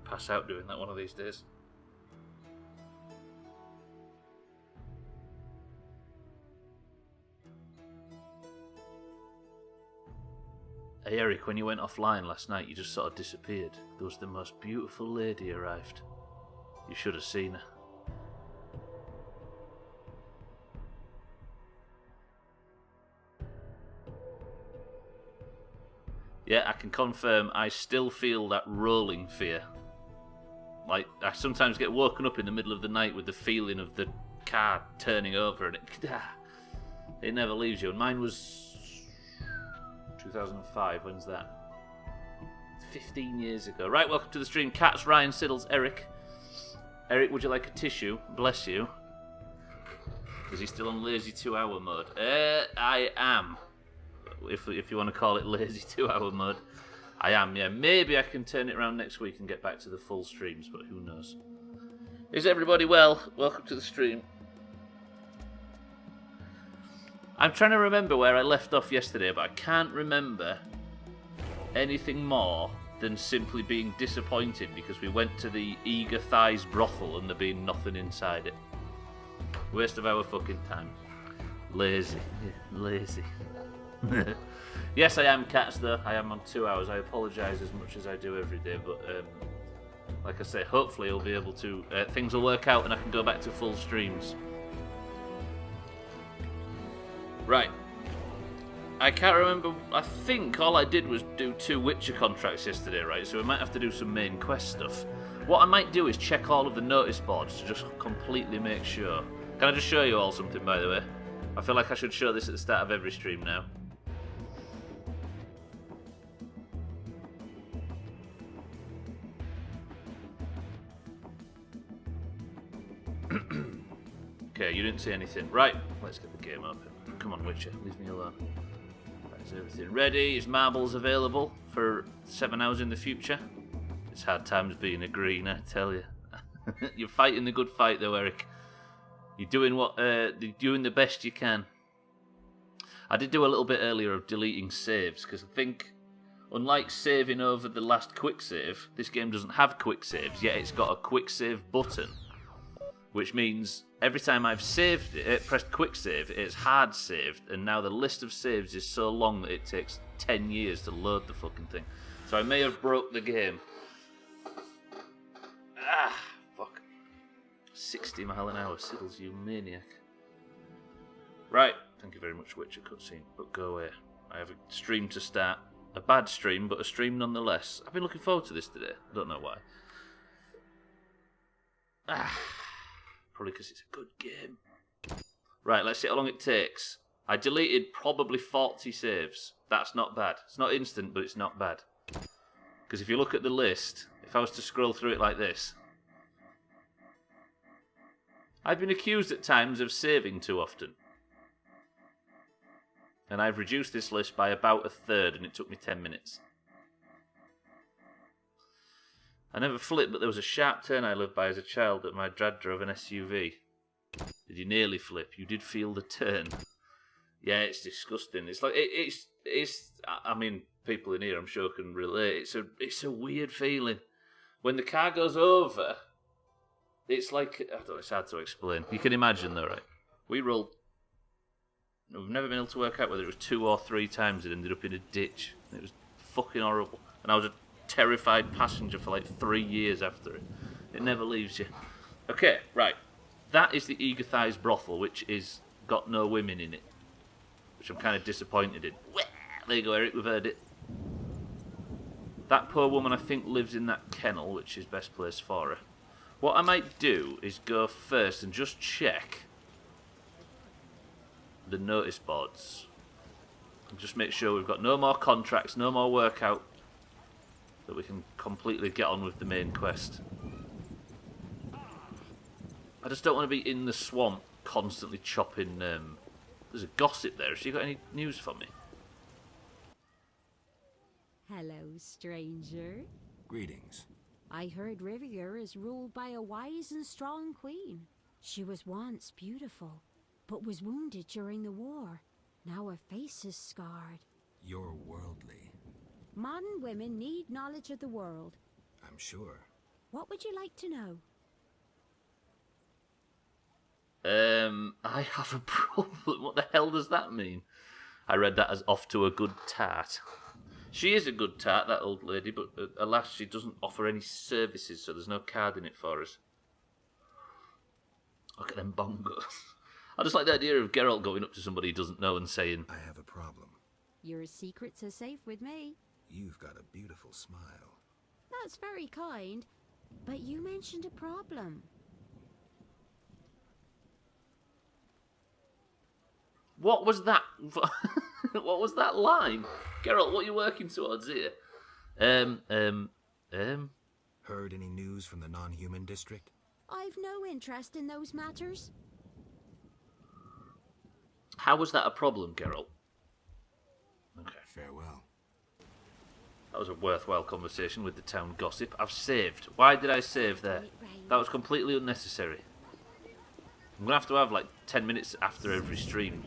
might pass out doing that one of these days. Hey Eric, when you went offline last night, you just sort of disappeared. There was the most beautiful lady arrived. You should have seen her. Yeah, I can confirm I still feel that rolling fear. Like, I sometimes get woken up in the middle of the night with the feeling of the car turning over and it never leaves you. And mine was 2005, when's that? 15 years ago. Right, welcome to the stream. Cats, Ryan, Siddles, Eric. Eric, would you like a tissue? Bless you. Is he still on lazy 2-hour mode? I am. If you want to call it lazy 2-hour mode. I am, yeah. Maybe I can turn it around next week and get back to the full streams, but who knows. Is everybody well? Welcome to the stream. I'm trying to remember where I left off yesterday, but I can't remember anything more than simply being disappointed because we went to the Eager Thighs brothel and there being nothing inside it. Waste of our fucking time. Lazy. Lazy. Yes, I am, Cats, though. I am on 2 hours. I apologise as much as I do every day, but like I say, hopefully I'll be able to... things will work out and I can go back to full streams. Right. I can't remember... I think all I did was do 2 Witcher contracts yesterday, right? So we might have to do some main quest stuff. What I might do is check all of the notice boards to just completely make sure. Can I just show you all something, by the way? I feel like I should show this at the start of every stream now. Okay, you didn't see anything. Right, let's get the game open. Come on, Witcher, leave me alone. Right, is everything ready? Is marbles available for 7 hours in the future? It's hard times being a green, I tell you. You're fighting the good fight, though, Eric. You're doing the best you can. I did do a little bit earlier of deleting saves, because I think, unlike saving over the last quick save, this game doesn't have quick saves, yet it's got a quick save button. Which means every time I've saved it, pressed quick save, it's hard saved, and now the list of saves is so long that it takes 10 years to load the fucking thing. So I may have broke the game. Fuck. 60 mile an hour, Siddles, you maniac. Right, thank you very much, Witcher cutscene, but go away. I have a stream to start. A bad stream, but a stream nonetheless. I've been looking forward to this today. I don't know why. Probably because it's a good game. Right, let's see how long it takes. I deleted probably 40 saves. That's not bad. It's not instant, but it's not bad. Because if you look at the list, if I was to scroll through it like this, I've been accused at times of saving too often. And I've reduced this list by about a third, and it took me 10 minutes. I never flipped, but there was a sharp turn I lived by as a child that my dad drove an SUV. Did you nearly flip? You did feel the turn. Yeah, it's disgusting. It's like it's. I mean, people in here, I'm sure, can relate. It's a weird feeling when the car goes over. It's like I don't know. It's hard to explain. You can imagine, though, right? We rolled. We've never been able to work out whether it was 2 or 3 times it ended up in a ditch. It was fucking horrible, and I was a terrified passenger for like 3 years after it. It never leaves you. Okay, right. That is the Eager Thighs brothel, which is got no women in it, which I'm kind of disappointed in. There you go, Eric, we've heard it. That poor woman, I think, lives in that kennel, which is best place for her. What I might do is go first and just check the notice boards. And just make sure we've got no more contracts, no more workout, that we can completely get on with the main quest. I just don't want to be in the swamp constantly chopping... There's a gossip there. Has she got any news for me? Hello, stranger. Greetings. I heard Rivia is ruled by a wise and strong queen. She was once beautiful, but was wounded during the war. Now her face is scarred. You're worldly. Modern women need knowledge of the world. I'm sure. What would you like to know? I have a problem. What the hell does that mean? I read that as off to a good tart. She is a good tart, that old lady, but alas, she doesn't offer any services, so there's no card in it for us. Look at them bongos. I just like the idea of Geralt going up to somebody he doesn't know and saying, I have a problem. Your secrets are safe with me. You've got a beautiful smile. That's very kind, but you mentioned a problem. what was that? What was that line? Geralt, what are you working towards here? Heard any news from the non-human district? I've no interest in those matters. How was that a problem, Geralt? Okay. Farewell. That was a worthwhile conversation with the town gossip. I've saved. Why did I save there? That was completely unnecessary. I'm going to have like 10 minutes after every stream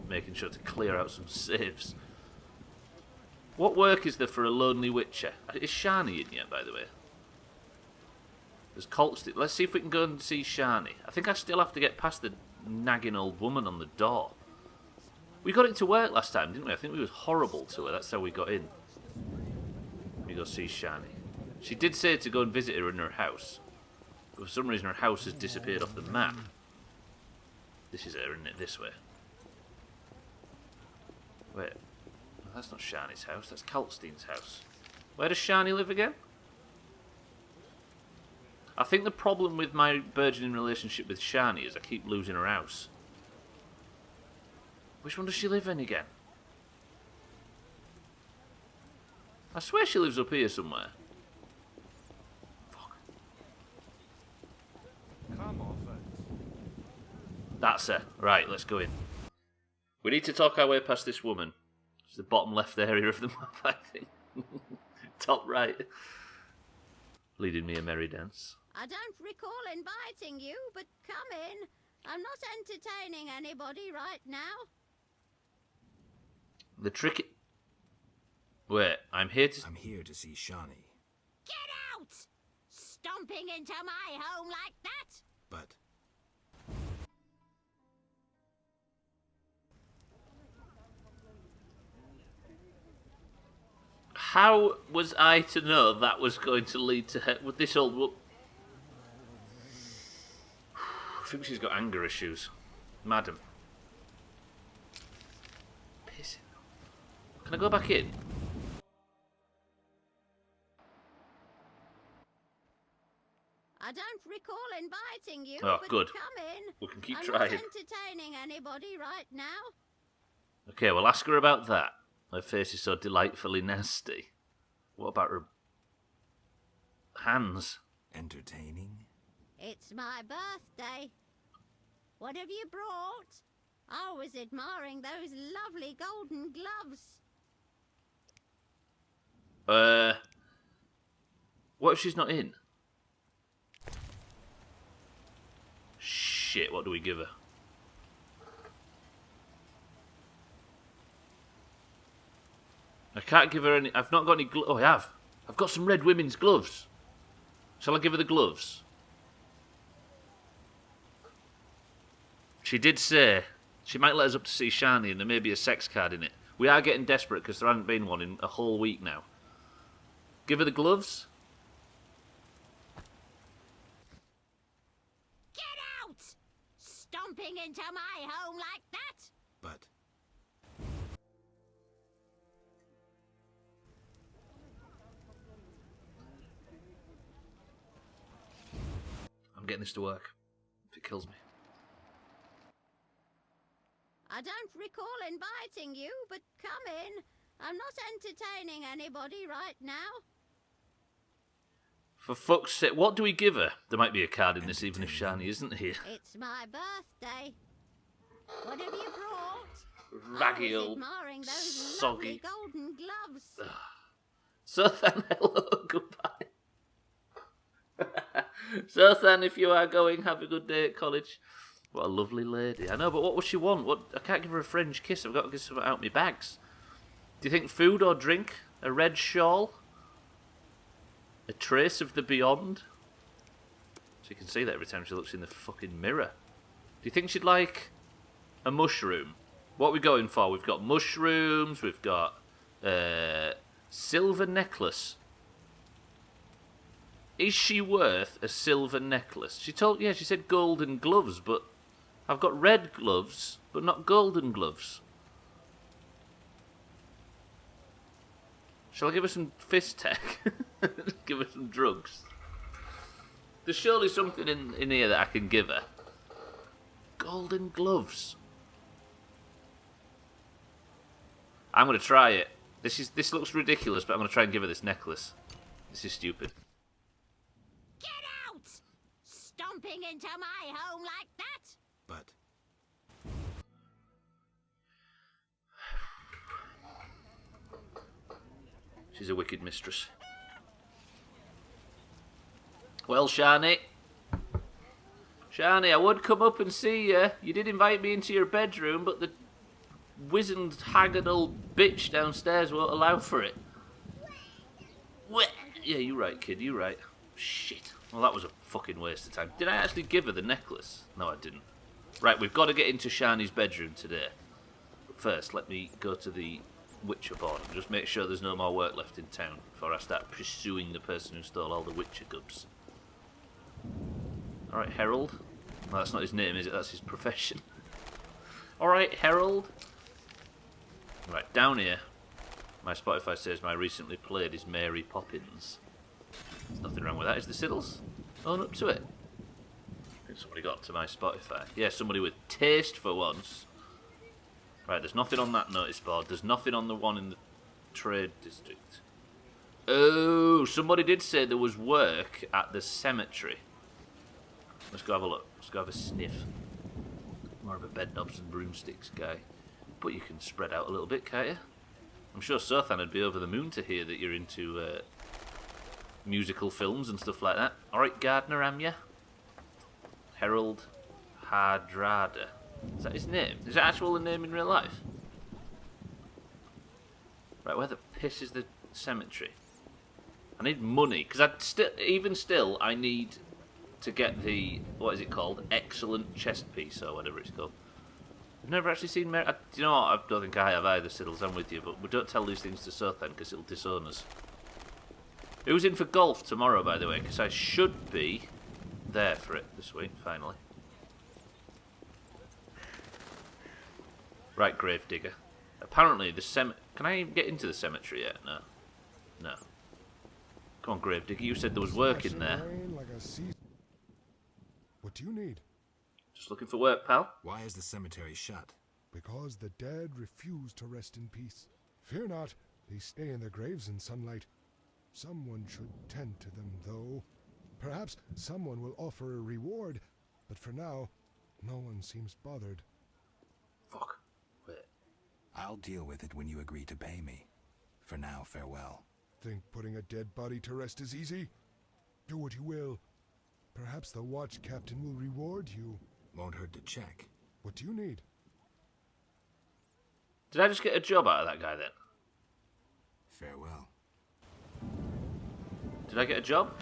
making sure to clear out some saves. What work is there for a lonely witcher? Is Shani in yet, by the way? There's Colt. Let's see if we can go and see Shani. I think I still have to get past the nagging old woman on the door. We got it to work last time, didn't we? I think we was horrible to her. That's how we got in. We go see Shani. She did say to go and visit her in her house. But for some reason her house has disappeared off the map. This is her, isn't it? This way. Wait. No, that's not Shani's house. That's Kalkstein's house. Where does Shani live again? I think the problem with my burgeoning relationship with Shani is I keep losing her house. Which one does she live in again? I swear she lives up here somewhere. Fuck. Come off it. That's her. Right, let's go in. We need to talk our way past this woman. It's the bottom left area of the map, I think. Top right. Leading me a merry dance. I don't recall inviting you, but come in. I'm not entertaining anybody right now. The tricky... Wait, I'm here to see Shani. Get out! Stomping into my home like that? But How was I to know that was going to lead to her... With this old... I think she's got anger issues. Madam. Pissing. Can I go back in? I don't recall inviting you, Oh, but good. come in. We can keep I'm trying. not entertaining anybody right now. Okay, well, ask her about that. Her face is so delightfully nasty. What about her hands? entertaining? It's my birthday. What have you brought? I was admiring those lovely golden gloves. What if she's not in? Shit, what do we give her? I can't give her any... I've not got any gloves. Oh, I have. I've got some red women's gloves. Shall I give her the gloves? She did say she might let us up to see Shani and there may be a sex card in it. We are getting desperate because there hasn't been one in a whole week now. Give her the gloves. Get out! Stomping into my home like that? But I'm getting this to work. If it kills me. I don't recall inviting you, but come in. I'm not entertaining anybody right now. For fuck's sake, what do we give her? There might be a card in this even if Shani isn't here. It's my birthday. What have you brought? Raggy I was old admiring those soggy. lovely golden gloves. So then, hello, goodbye. So then, if you are going, have a good day at college. What a lovely lady. I know, but what would she want? What? I can't give her a French kiss. I've got to get something out of my bags. Do you think food or drink? A red shawl? A trace of the beyond? She can see that every time she looks in the fucking mirror. Do you think she'd like a mushroom? What are we going for? We've got mushrooms, we've got silver necklace. Is she worth a silver necklace? She said golden gloves, but I've got red gloves, but not golden gloves. Shall I give her some fist tech? Give her some drugs? There's surely something in here that I can give her. Golden gloves. I'm going to try it. This looks ridiculous, but I'm going to try and give her this necklace. This is stupid. Get out! Stomping into my home like that? But she's a wicked mistress. Well, Shani, I would come up and see you. You did invite me into your bedroom, but the wizened, haggard old bitch downstairs won't allow for it. Yeah, you're right, kid, you're right. Shit. Well, that was a fucking waste of time. Did I actually give her the necklace? No, I didn't. Right, we've got to get into Shani's bedroom today. But first, let me go to the Witcher board and just make sure there's no more work left in town before I start pursuing the person who stole all the Witcher goods. Alright, Herald. No, that's not his name, is it? That's his profession. Alright, Herald. Right, down here, my Spotify says my recently played is Mary Poppins. There's nothing wrong with that. Is the Siddles? Own up to it. I think somebody got to my Spotify. Yeah, somebody with taste for once. Right, there's nothing on that notice board. There's nothing on the one in the trade district. Oh, somebody did say there was work at the cemetery. Let's go have a look. Let's go have a sniff. More of a bed knobs and broomsticks guy. But you can spread out a little bit, can't you? I'm sure Sothan would be over the moon to hear that you're into musical films and stuff like that. Alright, Gardner, am ya? Harold Hardrada. Is that his name? Is that actual name in real life? Right, where the piss is the cemetery? I need money, because even still, I need to get the, what is it called? Excellent chest piece, or whatever it's called. I've never actually seen Mary. Do you know what? I don't think I have either, Siddles. I'm with you, but we don't tell these things to Sothan because it'll disown us. Who's in for golf tomorrow, by the way? Because I should be there for it this week, finally. Right, Gravedigger. Apparently, the Can I even get into the cemetery yet? No. No. Come on, Gravedigger. You said there was work in there. What do you need? Just looking for work, pal. why is the cemetery shut? Because the dead refuse to rest in peace. Fear not, they stay in their graves in sunlight. Someone should tend to them, though. Perhaps someone will offer a reward, but for now, no one seems bothered. Fuck. Wait. I'll deal with it when you agree to pay me. For now, farewell. Think putting a dead body to rest is easy? Do what you will. Perhaps the watch captain will reward you. Won't hurt to check. What do you need? Did I just get a job out of that guy then? Farewell. Did I get a job?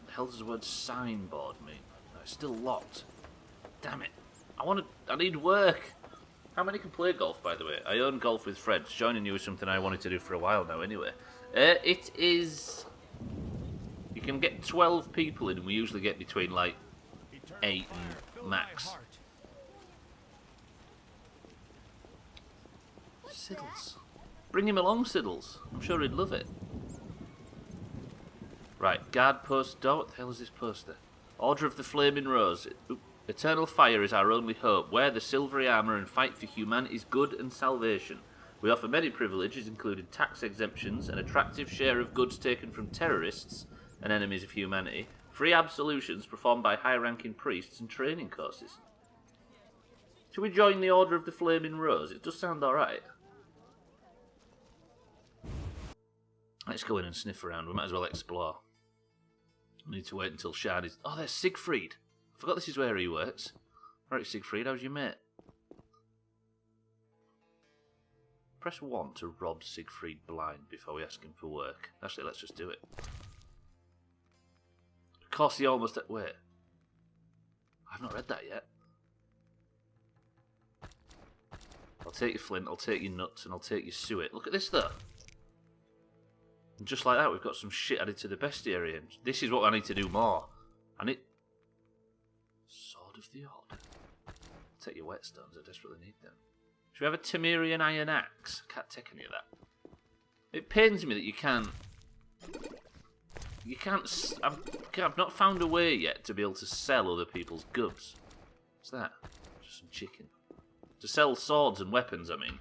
The hell does the word signboard mean? No, it's still locked. Damn it. I need work. How many can play golf, by the way? I own Golf with Friends. Joining you is something I wanted to do for a while now anyway. It is... You can get 12 people in, and we usually get between, like, 8 and max. Siddles. Bring him along, Siddles. I'm sure he'd love it. Right, guard post door. What the hell is this poster? Order of the Flaming Rose. Eternal fire is our only hope. Wear the silvery armour and fight for humanity's good and salvation. We offer many privileges, including tax exemptions, an attractive share of goods taken from terrorists and enemies of humanity, free absolutions performed by high-ranking priests, and training courses. Should we join the Order of the Flaming Rose? It does sound alright. Let's go in and sniff around. We might as well explore. We need to wait until Shard is... Oh, there's Siegfried. I forgot this is where he works. Alright, Siegfried, how's your mate? Press 1 to rob Siegfried blind before we ask him for work. Actually, let's just do it. course, he almost... Wait. I've not read that yet. I'll take your flint, I'll take your nuts, and I'll take your suet. Look at this, though. And just like that, we've got some shit added to the bestiary. This is what I need to do more. I need... Sword of the Order. I'll take your whetstones, I desperately need them. Should we have a Temerian iron axe? I can't take any of that. It pains me that you can't... I've not found a way yet to be able to sell other people's goods. What's that? Just some chicken. To sell swords and weapons, I mean.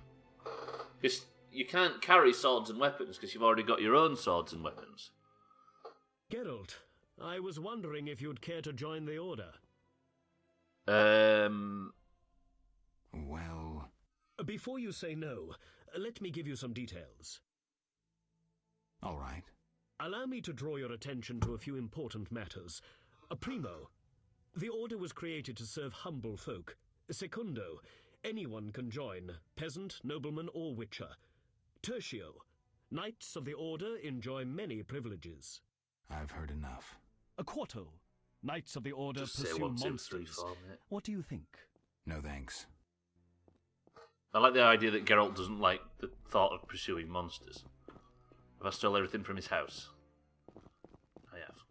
Because you can't carry swords and weapons because you've already got your own swords and weapons. Geralt, I was wondering if you'd care to join the Order. Well... Before you say no, let me give you some details. All right. Allow me to draw your attention to a few important matters. Primo, the Order was created to serve humble folk. Secundo, anyone can join, peasant, nobleman, or witcher. Tertio, knights of the Order enjoy many privileges. I've heard enough. Quarto, knights of the Order Just say pursue 1, 2, 3, monsters. 4, mate. What do you think? No thanks. I like the idea that Geralt doesn't like the thought of pursuing monsters. Have I stole everything from his house? I have.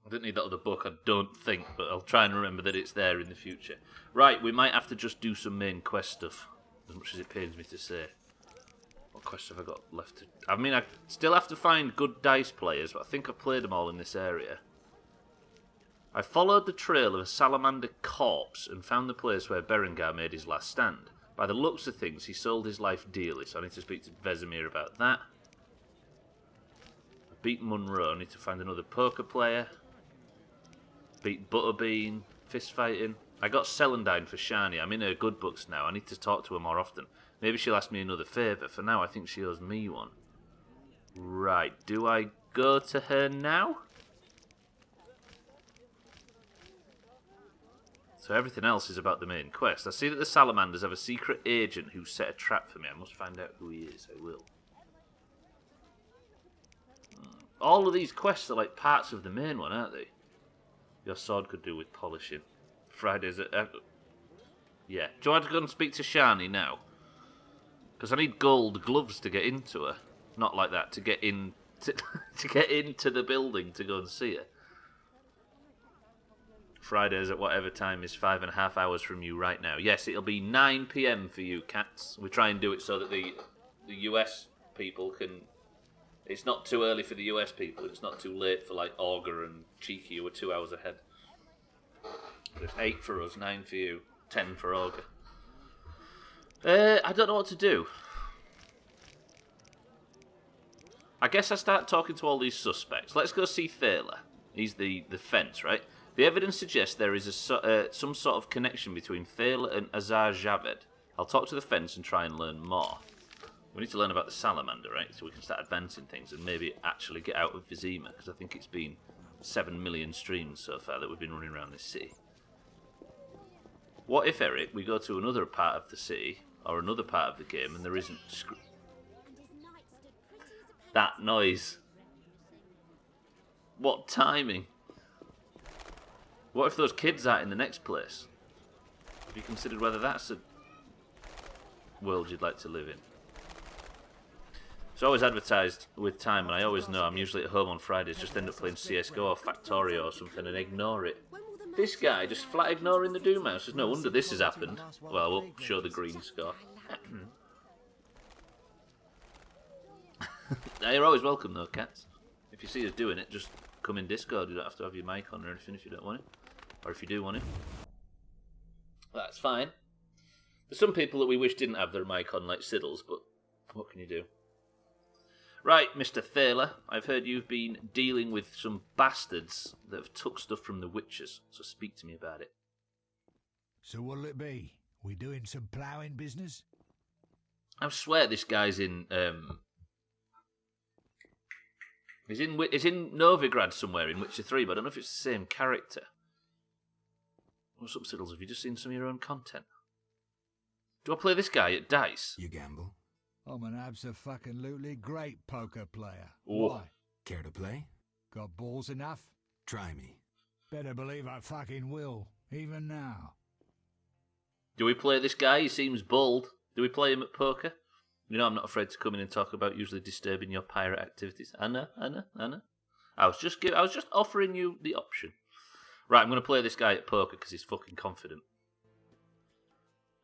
I didn't need that other book, I don't think, but I'll try and remember that it's there in the future. Right, we might have to just do some main quest stuff, as much as it pains me to say. What quests have I got left to... I mean, I still have to find good dice players, but I think I've played them all in this area. I followed the trail of a salamander corpse and found the place where Berengar made his last stand. By the looks of things, he sold his life dearly, so I need to speak to Vesemir about that. I beat Munro, I need to find another poker player. Beat Butterbean, fist fighting. I got Celandine for Shani. I'm in her good books now. I need to talk to her more often. Maybe she'll ask me another favour. For now, I think she owes me one. Right, do I go to her now? So everything else is about the main quest. I see that the Salamanders have a secret agent who set a trap for me. I must find out who he is. I will. All of these quests are like parts of the main one, aren't they? Your sword could do with polishing. Fridays at... yeah. Do I have to go and speak to Shani now? Because I need gold gloves to get into her. Not like that, to get in... to get into the building to go and see her. Fridays at whatever time is 5.5 hours from you right now. Yes, it'll be 9 PM for you, cats. We try and do it so that the US people can... It's not too early for the US people. It's not too late for, like, Augur and Cheeky, who are 2 hours ahead. But it's 8 for us, 9 for you, 10 for Augur. I don't know what to do. I guess I start talking to all these suspects. Let's go see Thaler. He's the fence, right? The evidence suggests there is some sort of connection between Thaler and Azar Javed. I'll talk to the fence and try and learn more. We need to learn about the salamander, right? So we can start advancing things and maybe actually get out of Vizima, because I think it's been 7 million streams so far that we've been running around this city. What if, Eric, we go to another part of the city, or another part of the game, and there isn't... That noise. What timing. What if those kids are in the next place? Have you considered whether that's a world you'd like to live in? It's always advertised with time, and I always know I'm usually at home on Fridays, just end up playing CSGO or Factorio or something and ignore it. This guy just flat ignoring the Doomhaus. There's no wonder this has happened. Well, we'll show the green score. Now, you're always welcome though, cats. If you see us doing it, just come in Discord. You don't have to have your mic on or anything if you don't want it. Or if you do want it. That's fine. There's some people that we wish didn't have their mic on, like Siddles, but what can you do? Right, Mr. Thaler, I've heard you've been dealing with some bastards that have took stuff from the Witchers, so speak to me about it. So what'll it be? We doing some ploughing business? I swear this guy's in, He's in Novigrad somewhere in Witcher 3, but I don't know if it's the same character. What's up, Siddles? Have you just seen some of your own content? Do I play this guy at dice? You gamble? I'm an abso-fucking-lutely great poker player. Oh. Why? Care to play? Got balls enough? Try me. Better believe I fucking will, even now. Do we play this guy? He seems bold. Do we play him at poker? You know I'm not afraid to come in and talk about usually disturbing your pirate activities. I know. I was just offering you the option. Right, I'm going to play this guy at poker because he's fucking confident.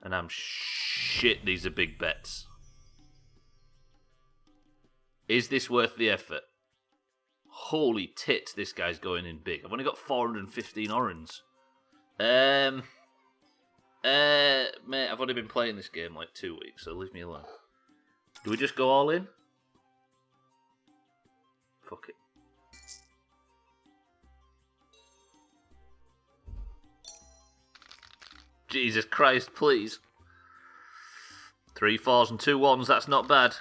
And I'm shit, these are big bets. Is this worth the effort? Holy tits, this guy's going in big. I've only got 415 orange. Mate, I've only been playing this game like 2 weeks, so leave me alone. Do we just go all in? Fuck it. Jesus Christ, please. 3 4s and 2 1s, that's not bad.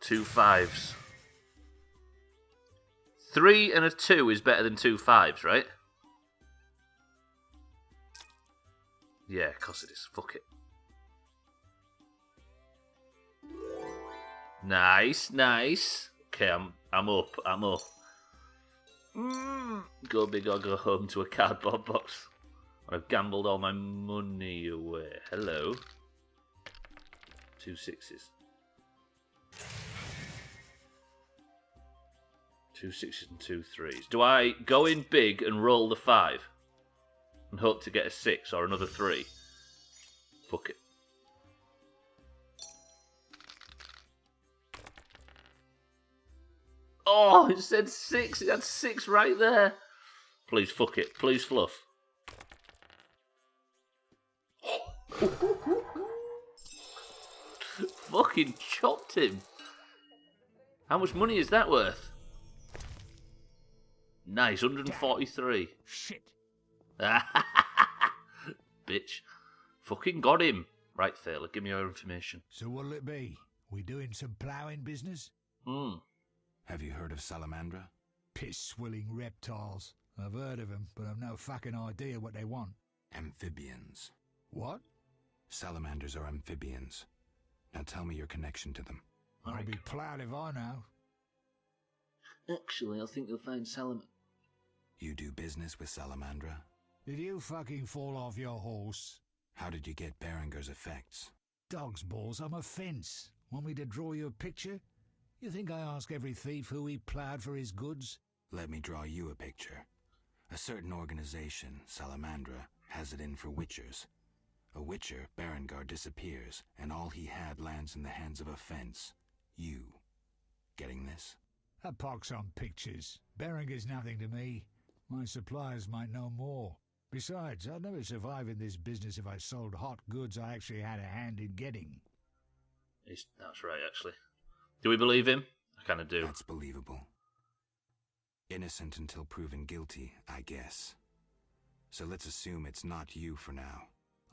2 5s. 3 and a 2 is better than 2 5s, right? Yeah, of course it is. Fuck it. Nice. Okay, I'm up. Go big or go home to a cardboard box. I've gambled all my money away. Hello. 2 6s. 2 6s and 2 3s. Do I go in big and roll the 5? And hope to get a 6 or another 3? Fuck it. Oh, it said 6. It had 6 right there. Please, fuck it. Please, fluff. Fucking chopped him. How much money is that worth? Nice, 143. Shit. Bitch. Fucking got him. Right, Thaler, give me your information. So what'll it be? We doing some ploughing business? Have you heard of Salamandra? Piss-swilling reptiles. I've heard of them, but I've no fucking idea what they want. Amphibians. What? Salamanders are amphibians. Now tell me your connection to them. I'll be ploughed if I know. Actually, I think you'll find Salamander. You do business with Salamandra? Did you fucking fall off your horse? How did you get Berenger's effects? Dog's balls, I'm a fence. Want me to draw you a picture? You think I ask every thief who he ploughed for his goods? Let me draw you a picture. A certain organization, Salamandra, has it in for witchers. A witcher, Berengar, disappears, and all he had lands in the hands of a fence. You. Getting this? A pox on pictures. Berenger's nothing to me. My suppliers might know more. Besides, I'd never survive in this business if I sold hot goods I actually had a hand in getting. That's right, actually. Do we believe him? I kind of do. That's believable. Innocent until proven guilty, I guess. So let's assume it's not you for now.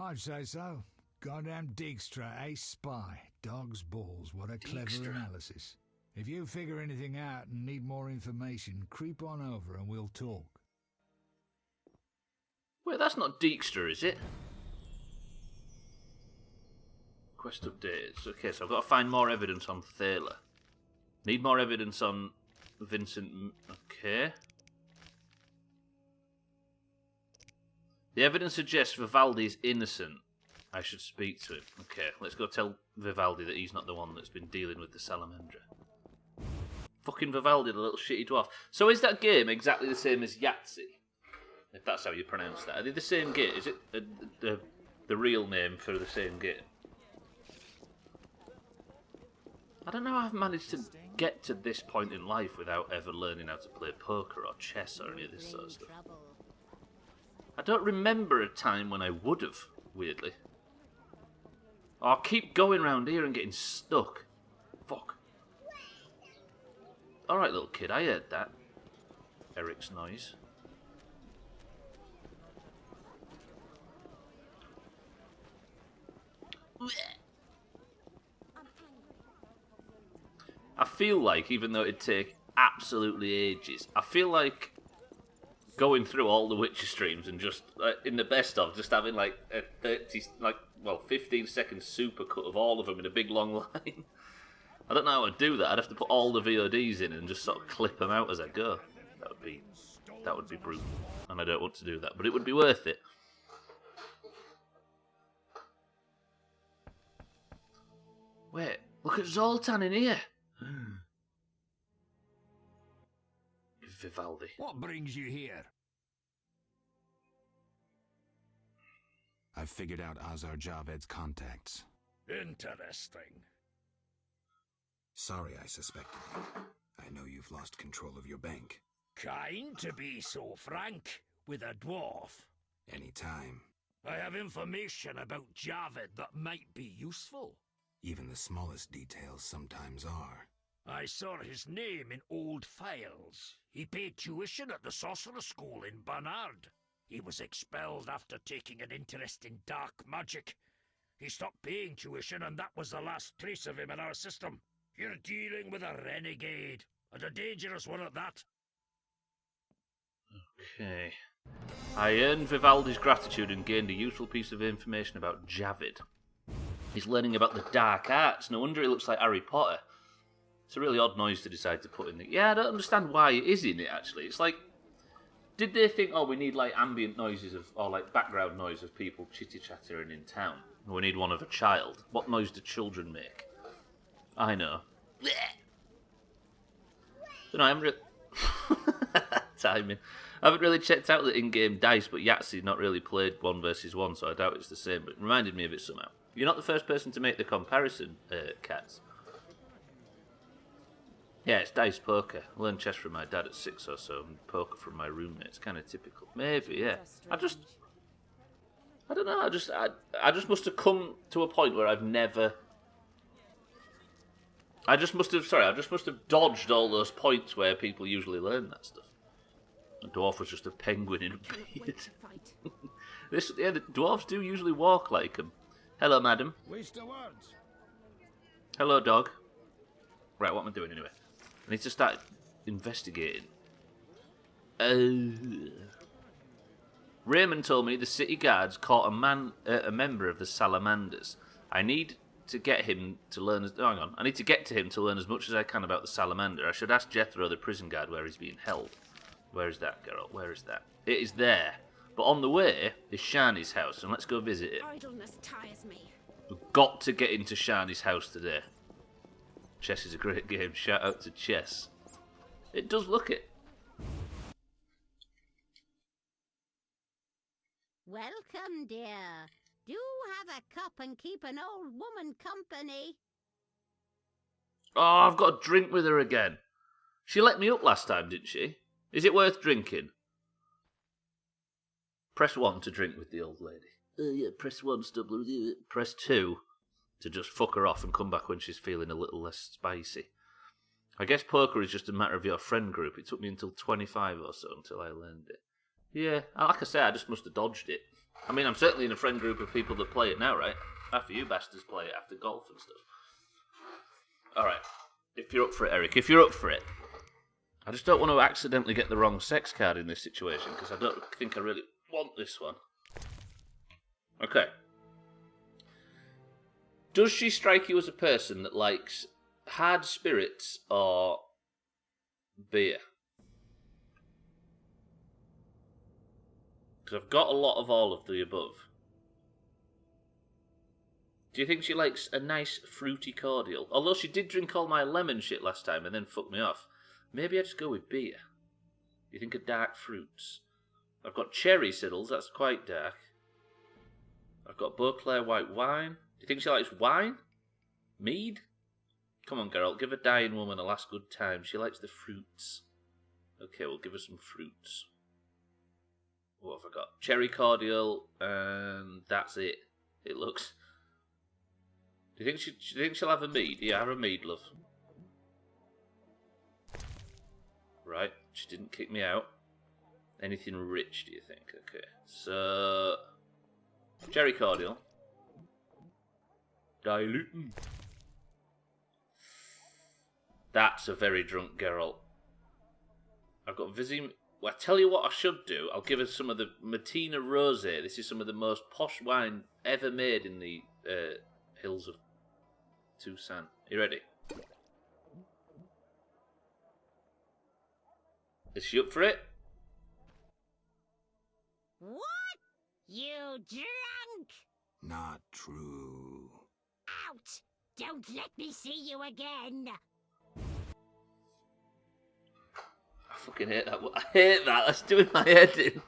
I'd say so. Goddamn Dijkstra, a spy. Dog's balls, what a clever Dijkstra. analysis. If you figure anything out and need more information, creep on over and we'll talk. Wait, that's not Dijkstra, is it? Quest updates. Okay, so I've got to find more evidence on Thaler. Need more evidence on Vincent. Okay. The evidence suggests Vivaldi is innocent. I should speak to him. Okay, let's go tell Vivaldi that he's not the one that's been dealing with the Salamandra. Fucking Vivaldi, the little shitty dwarf. So is that game exactly the same as Yahtzee? If that's how you pronounce that. Are they the same game? Is it the real name for the same game? I don't know how I've managed to get to this point in life without ever learning how to play poker or chess or any of this sort of stuff. I don't remember a time when I would have, weirdly. Oh, I'll keep going round here and getting stuck. Fuck. Alright, little kid, I heard that. Eric's noise. I feel like, even though it'd take absolutely ages, I feel like going through all the Witcher streams and just, in the best of, just having like a 15-second super cut of all of them in a big long line I don't know how I'd do that. I'd have to put all the VODs in and just sort of clip them out as I go. That would be brutal, and I don't want to do that, but it would be worth it. Wait, look at Zoltan in here. Vivaldi. What brings you here? I've figured out Azar Javed's contacts. Interesting. Sorry I suspected you. I know you've lost control of your bank. Kind to be so frank with a dwarf. Anytime. I have information about Javed that might be useful. Even the smallest details sometimes are. I saw his name in old files. He paid tuition at the sorcerer school in Barnard. He was expelled after taking an interest in dark magic. He stopped paying tuition, and that was the last trace of him in our system. You're dealing with a renegade, and a dangerous one at that. Okay. I earned Vivaldi's gratitude and gained a useful piece of information about Javed. He's learning about the dark arts. No wonder he looks like Harry Potter. It's a really odd noise to decide to put in it. Yeah, I don't understand why it is in it, actually. It's like, did they think, oh, we need, like, ambient noises or, like, background noise of people chitty-chattering in town? We need one of a child. What noise do children make? I know. Don't know, I haven't timing. I haven't really checked out the in-game dice, but Yahtzee not really played 1 versus 1, so I doubt it's the same, but it reminded me of it somehow. You're not the first person to make the comparison, Cats. Yeah, it's dice poker. I learned chess from my dad at 6 or so, and poker from my roommate. It's kind of typical. Maybe, yeah. I don't know. I just must have come to a point where I've never. I just must have dodged all those points where people usually learn that stuff. The dwarf was just a penguin in a beard. The dwarves do usually walk like them. Hello, madam. Waste of words. Hello, dog. Right, what am I doing anyway? I need to start investigating. Raymond told me the city guards caught a member of the Salamanders. I need to get him to learn. I need to get to him to learn as much as I can about the Salamander. I should ask Jethro, the prison guard, where he's being held. Where is that, girl? Where is that? It is there. But on the way is Shani's house, and let's go visit it. Idleness tires me. We've got to get into Shani's house today. Chess is a great game. Shout out to Chess. It does look it. Welcome, dear. Do have a cup and keep an old woman company. Oh, I've got a drink with her again. She let me up last time, didn't she? Is it worth drinking? Press 1 to drink with the old lady. Yeah, press 1, Stubbler. Press 2 to just fuck her off and come back when she's feeling a little less spicy. I guess poker is just a matter of your friend group. It took me until 25 or so until I learned it. Yeah, like I say, I just must have dodged it. I mean, I'm certainly in a friend group of people that play it now, right? Half of you bastards play it after golf and stuff. Alright, if you're up for it, Eric, if you're up for it. I just don't want to accidentally get the wrong sex card in this situation, because I don't think I really want this one. Okay. Does she strike you as a person that likes hard spirits or beer? Because I've got a lot of all of the above. Do you think she likes a nice fruity cordial? Although she did drink all my lemon shit last time and then fucked me off. Maybe I just go with beer. You think of dark fruits? I've got cherry siddles, that's quite dark. I've got Beauclair white wine. Do you think she likes wine? Mead? Come on, girl, give a dying woman a last good time. She likes the fruits. Okay, we'll give her some fruits. What have I got? Cherry cordial, and that's it. It looks. Do you think she'll have a mead? Yeah, have a mead, love. Right, she didn't kick me out. Anything rich, do you think? Okay, so cherry cordial. Diluting. That's a very drunk girl. I've got Vizzy. Well, I tell you what I should do. I'll give her some of the Martina Rosé. This is some of the most posh wine ever made in the hills of Tucson. You ready? Is she up for it? What? You drunk? Not true. Out! Don't let me see you again! I fucking hate that. I hate that. That's doing my head in.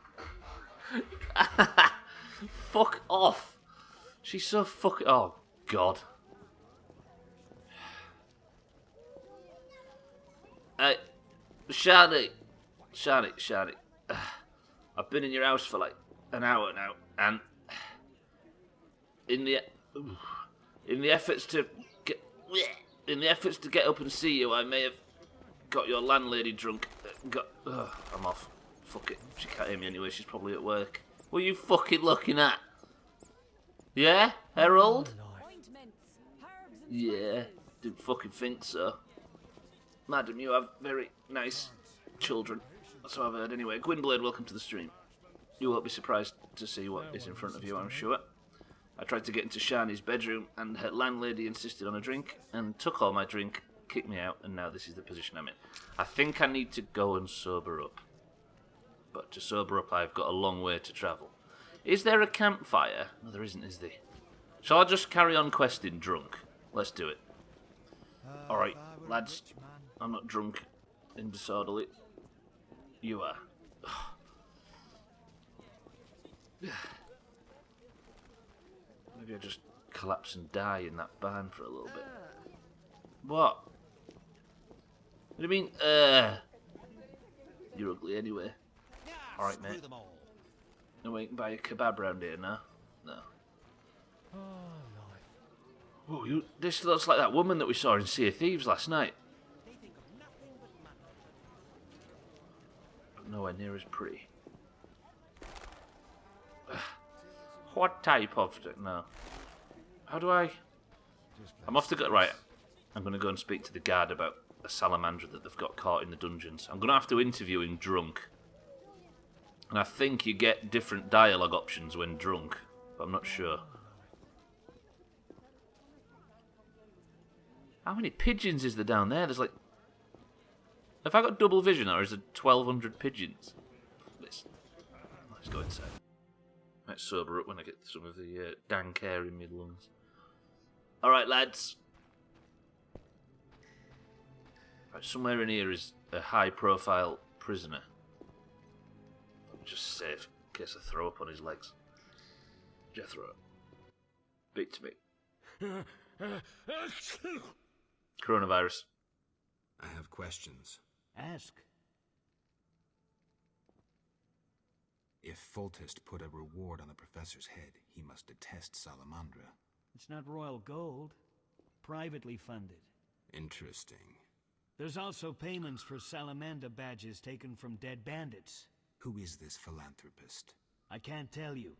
Fuck off. She's so fucking... Oh, God. Hey, Shani. I've been in your house for like an hour now, and in the efforts to get up and see you, I may have got your landlady drunk. I'm off. Fuck it. She can't hear me anyway. She's probably at work. What are you fucking looking at? Yeah, Harold? Yeah, didn't fucking think so. Madam, you have very nice children. So I've heard anyway. Gwynblade, welcome to the stream. You won't be surprised to see what is in front of you, I'm sure. I tried to get into Shani's bedroom, and her landlady insisted on a drink, and took all my drink, kicked me out, and now this is the position I'm in. I think I need to go and sober up. But to sober up, I've got a long way to travel. Is there a campfire? No, there isn't, is there? Shall I just carry on questing drunk? Let's do it. Alright, lads. I'm not drunk and disorderly. You are. Maybe I'll just collapse and die in that barn for a little bit. What? What do you mean, You're ugly anyway. Alright, mate. No way you can buy a kebab round here now? No. Oh, this looks like that woman that we saw in Sea of Thieves last night. But nowhere near as pretty. What type of... No. How do I... I'm off to go... Right. I'm going to go and speak to the guard about a salamander that they've got caught in the dungeons. I'm going to have to interview him drunk. And I think you get different dialogue options when drunk. But I'm not sure. How many pigeons is there down there? There's like... Have I got double vision or is it 1,200 pigeons? Let's go inside. Might sober up when I get some of the dank air in my lungs. Alright, lads. Right, somewhere in here is a high-profile prisoner. Let me just save in case I throw up on his legs. Jethro. Beat to me. Coronavirus. I have questions. Ask. If Foltest put a reward on the professor's head, he must detest Salamandra. It's not royal gold. Privately funded. Interesting. There's also payments for salamander badges taken from dead bandits. Who is this philanthropist? I can't tell you,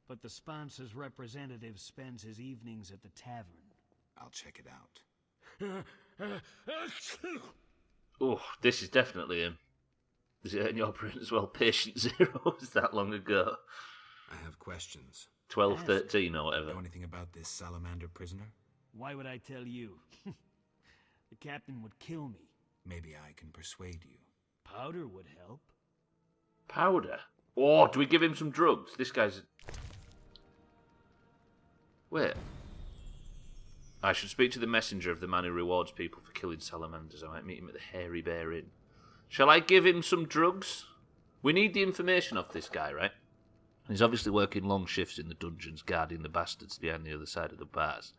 but the sponsor's representative spends his evenings at the tavern. I'll check it out. Oh, this is definitely him. Is it in your print as well? Patient Zero was that long ago. I have questions. 12, 13 or whatever. Know anything about this salamander prisoner? Why would I tell you? The captain would kill me. Maybe I can persuade you. Powder would help. Powder? Oh, do we give him some drugs? This guy's... Wait. I should speak to the messenger of the man who rewards people for killing salamanders. I might meet him at the Hairy Bear Inn. Shall I give him some drugs? We need the information off this guy, right? He's obviously working long shifts in the dungeons, guarding the bastards behind the other side of the bars.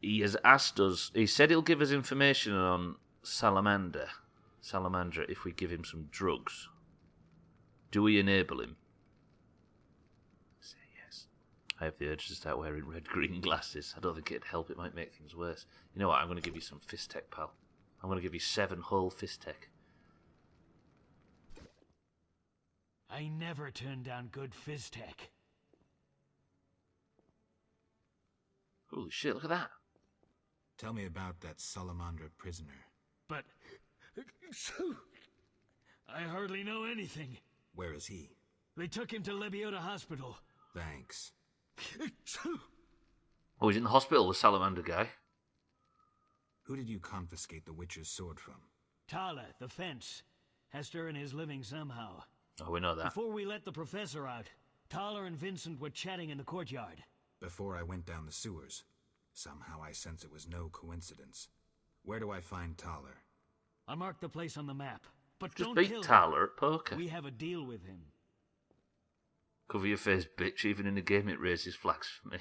He has asked us... He said he'll give us information on Salamander if we give him some drugs. Do we enable him? Say yes. I have the urge to start wearing red-green glasses. I don't think it'd help. It might make things worse. You know what? I'm going to give you some fist tech, pal. I'm going to give you 7 whole fist tech. I never turn down good fizz tech. Holy shit, look at that. Tell me about that Salamandra prisoner. But... I hardly know anything. Where is he? They took him to Lebiota Hospital. Thanks. Oh, he's in the hospital, the salamander guy. Who did you confiscate the Witcher's sword from? Thaler, the fence, has to earn his living somehow. Oh, we know that. Before we let the professor out, Thaler and Vincent were chatting in the courtyard. Before I went down the sewers, somehow I sense it was no coincidence. Where do I find Thaler? I marked the place on the map, but Just don't beat kill him. Thaler at poker. We have a deal with him. Cover your face, bitch. Even in a game, it raises flags for me.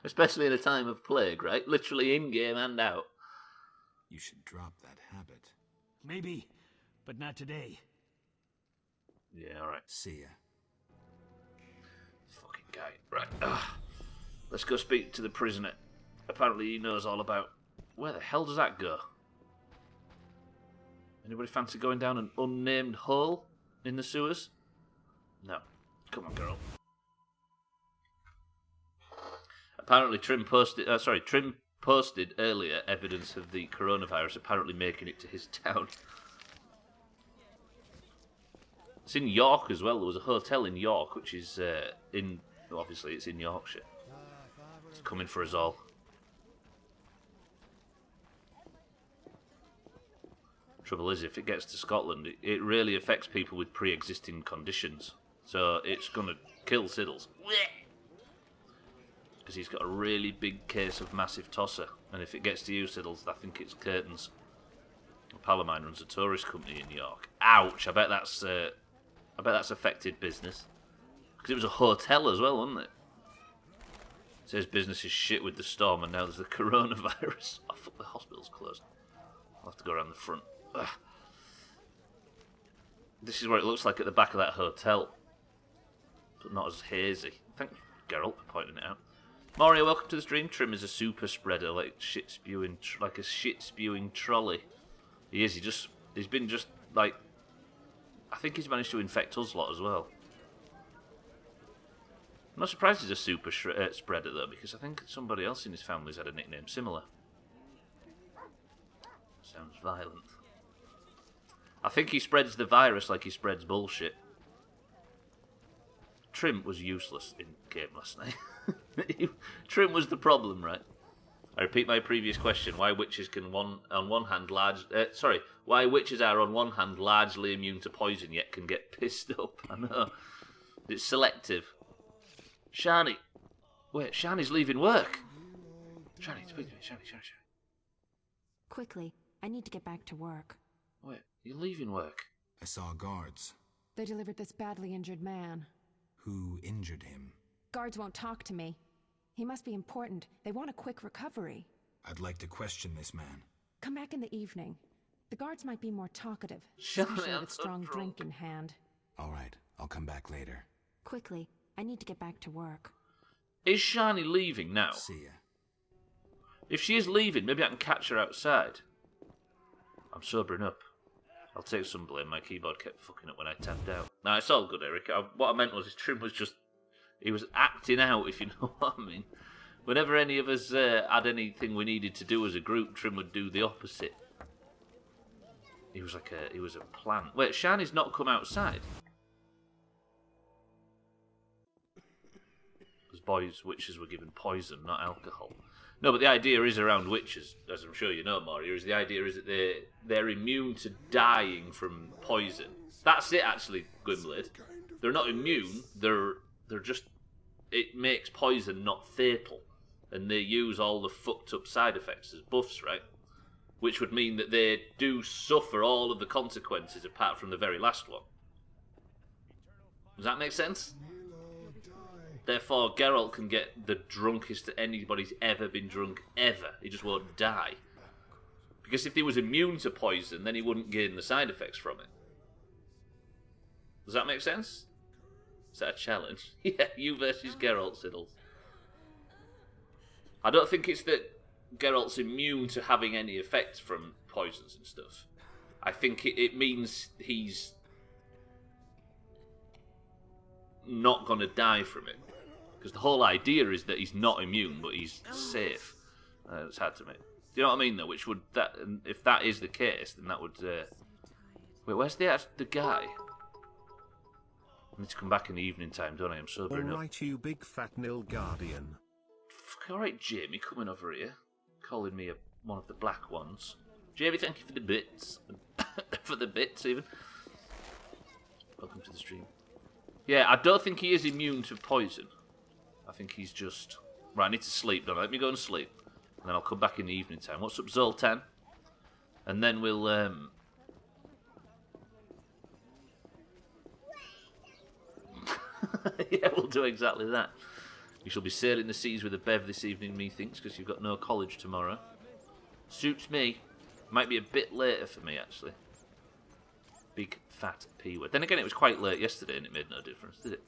Especially in a time of plague, right? Literally in-game and out. You should drop that habit. Maybe, but not today. Yeah, alright. See ya. Fucking guy. Right. Let's go speak to the prisoner. Apparently he knows all about... Where the hell does that go? Anybody fancy going down an unnamed hole in the sewers? No. Come on, girl. Apparently Trim posted earlier evidence of the coronavirus apparently making it to his town. It's in York as well. There was a hotel in York, which is obviously it's in Yorkshire. It's coming for us all. Trouble is, if it gets to Scotland, it really affects people with pre-existing conditions. So it's going to kill Siddles. Because he's got a really big case of massive tosser. And if it gets to you, Siddles, I think it's curtains. A pal of mine runs a tourist company in York. Ouch! I bet that's affected business. Because it was a hotel as well, wasn't it? Says business is shit with the storm, and now there's the coronavirus. Oh fuck! The hospital's closed. I'll have to go around the front. Ugh. This is what it looks like at the back of that hotel, but not as hazy. Thank you, Geralt, for pointing it out. Mario, welcome to the stream. Trim is a super spreader, like a shit spewing trolley. He is. He's been just like. I think he's managed to infect us lot as well. I'm not surprised he's a super spreader though, because I think somebody else in his family's had a nickname similar. Sounds violent. I think he spreads the virus like he spreads bullshit. Trim was useless in game last night. Trim was the problem, right? I repeat my previous question: why witches why witches are on one hand largely immune to poison, yet can get pissed up? I know it's selective. Shani, wait, Shani's leaving work. Shani, speak to me. Shani. Quickly, I need to get back to work. Wait, you're leaving work? I saw guards. They delivered this badly injured man. Who injured him? Guards won't talk to me. He must be important. They want a quick recovery. I'd like to question this man. Come back in the evening. The guards might be more talkative, Shut especially up, with so strong drunk. drink in hand. All right, I'll come back later. Quickly, I need to get back to work. Is Shani leaving now? See ya. If she is leaving, maybe I can catch her outside. I'm sobering up. I'll take some blame. My keyboard kept fucking up when I tapped out. No, it's all good, Eric. What I meant was his Trim was just... He was acting out, if you know what I mean. Whenever any of us had anything we needed to do as a group, Trim would do the opposite. He was a plant. Wait, Shani's not come outside? Because witches were given poison, not alcohol. No, but the idea is around witches, as I'm sure you know, Mario, is the idea is that they're immune to dying from poison. That's it, actually, Gwynblade. They're not immune. They're just... It makes poison not fatal. And they use all the fucked up side effects as buffs, right? Which would mean that they do suffer all of the consequences apart from the very last one. Does that make sense? Therefore, Geralt can get the drunkest that anybody's ever been drunk, ever. He just won't die. Because if he was immune to poison, then he wouldn't gain the side effects from it. Does that make sense? Is that a challenge? Yeah, you versus Geralt, Siddles. I don't think it's that Geralt's immune to having any effects from poisons and stuff. I think it means he's not going to die from it. Because the whole idea is that he's not immune, but he's safe. It's hard to make. Do you know what I mean, though? Which would if that is the case, then that would. Wait, where's the guy? I need to come back in the evening time, don't I? I'm sobering up. Alright, you big fat Nilgardian. Alright, Jamie, coming over here, calling me one of the black ones. JB, thank you for the bits. For the bits, even. Welcome to the stream. Yeah, I don't think he is immune to poison. I think he's just... Right, I need to sleep, don't I? Let me go and sleep. And then I'll come back in the evening time. What's up, Zoltan? And then we'll... Yeah, we'll do exactly that. You shall be sailing the seas with a bev this evening, methinks, because you've got no college tomorrow. Suits me. Might be a bit later for me, actually. Big fat P word. Then again, it was quite late yesterday and it made no difference, did it?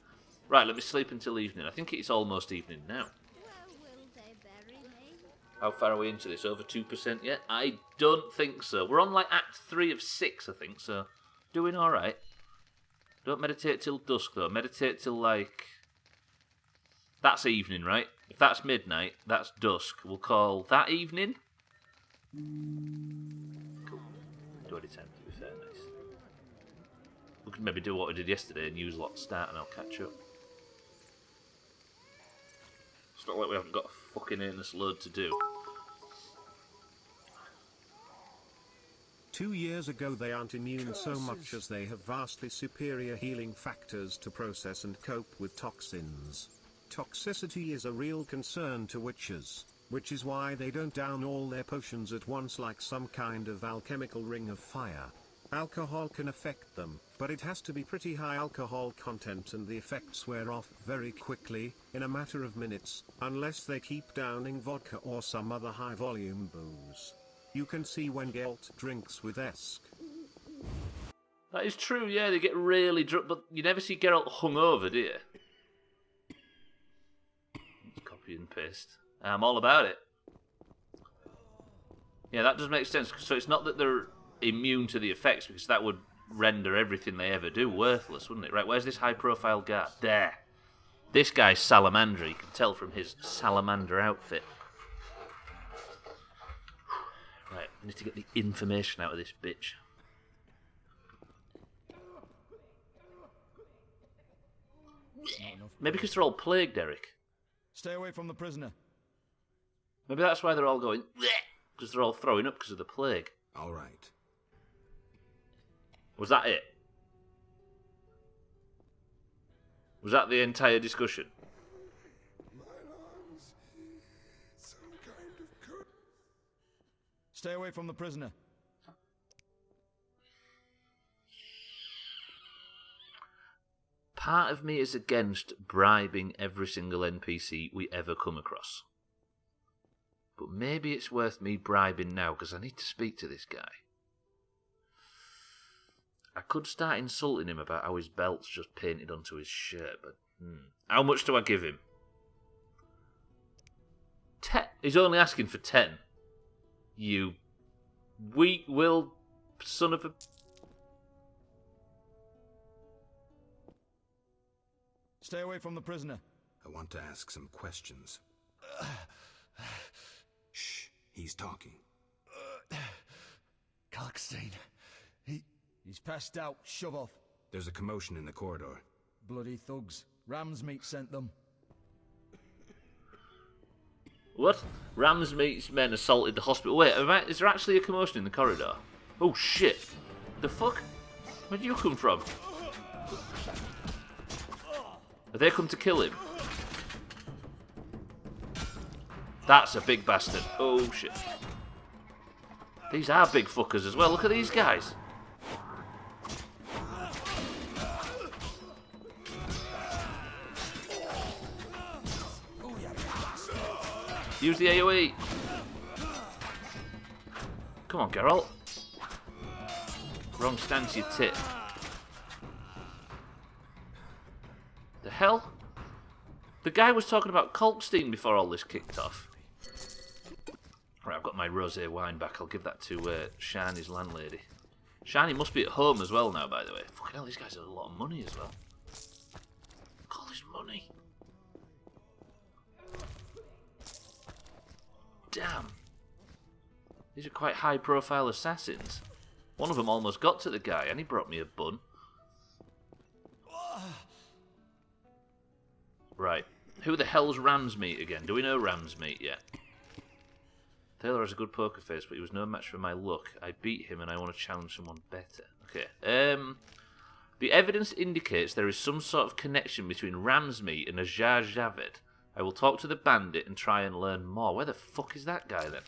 Right, let me sleep until evening. I think it's almost evening now. How far are we into this? Over 2% yet? I don't think so. We're on like Act 3 of 6, I think, so doing alright. Don't meditate till dusk, though. Meditate till, like... That's evening, right? If that's midnight, that's dusk. We'll call that evening. Cool. Do any time, to be fair, nice. We could maybe do what we did yesterday and use lot start and I'll catch up. It's not like we haven't got a fucking endless load to do. 2 years ago they aren't immune so much as they have vastly superior healing factors to process and cope with toxins. Toxicity is a real concern to witches, which is why they don't down all their potions at once like some kind of alchemical ring of fire. Alcohol can affect them, but it has to be pretty high alcohol content and the effects wear off very quickly, in a matter of minutes, unless they keep downing vodka or some other high volume booze. You can see when Geralt drinks with Esk. That is true, yeah, they get really drunk, but you never see Geralt hungover, do you? Copy and paste. I'm all about it. Yeah, that does make sense. So it's not that they're immune to the effects, because that would render everything they ever do worthless, wouldn't it? Right, where's this high-profile guard? There. This guy's Salamander. You can tell from his Salamander outfit. Right, I need to get the information out of this bitch. Maybe because they're all plagued, Eric. Stay away from the prisoner. Maybe that's why they're all going, because they're all throwing up because of the plague. All right. Was that it? Was that the entire discussion? Stay away from the prisoner. Part of me is against bribing every single NPC we ever come across. But maybe it's worth me bribing now, because I need to speak to this guy. I could start insulting him about how his belt's just painted onto his shirt, but... How much do I give him? 10. He's only asking for 10. You weak-willed son of a... Stay away from the prisoner. I want to ask some questions. Shh, he's talking. Kalkstein. He's passed out. Shove off. There's a commotion in the corridor. Bloody thugs. Ram's meat sent them. What? Ramsmeat's men assaulted the hospital. Wait, is there actually a commotion in the corridor? Oh shit. The fuck? Where'd you come from? Have they come to kill him? That's a big bastard. Oh shit. These are big fuckers as well. Look at these guys. Use the AoE. Come on, Geralt. Wrong stance, you tit. The hell? The guy was talking about Kalkstein before all this kicked off. Right, I've got my rosé wine back. I'll give that to Shani's landlady. Shani must be at home as well now, by the way. Fucking hell, these guys have a lot of money as well. Look at all this money. Damn. These are quite high-profile assassins. One of them almost got to the guy, and he brought me a bun. Right. Who the hell's Ramsmeat again? Do we know Ramsmeat yet? Taylor has a good poker face, but he was no match for my luck. I beat him and I want to challenge someone better. Okay. The evidence indicates there is some sort of connection between ram's meat and Ajar Javed. I will talk to the bandit and try and learn more. Where the fuck is that guy then?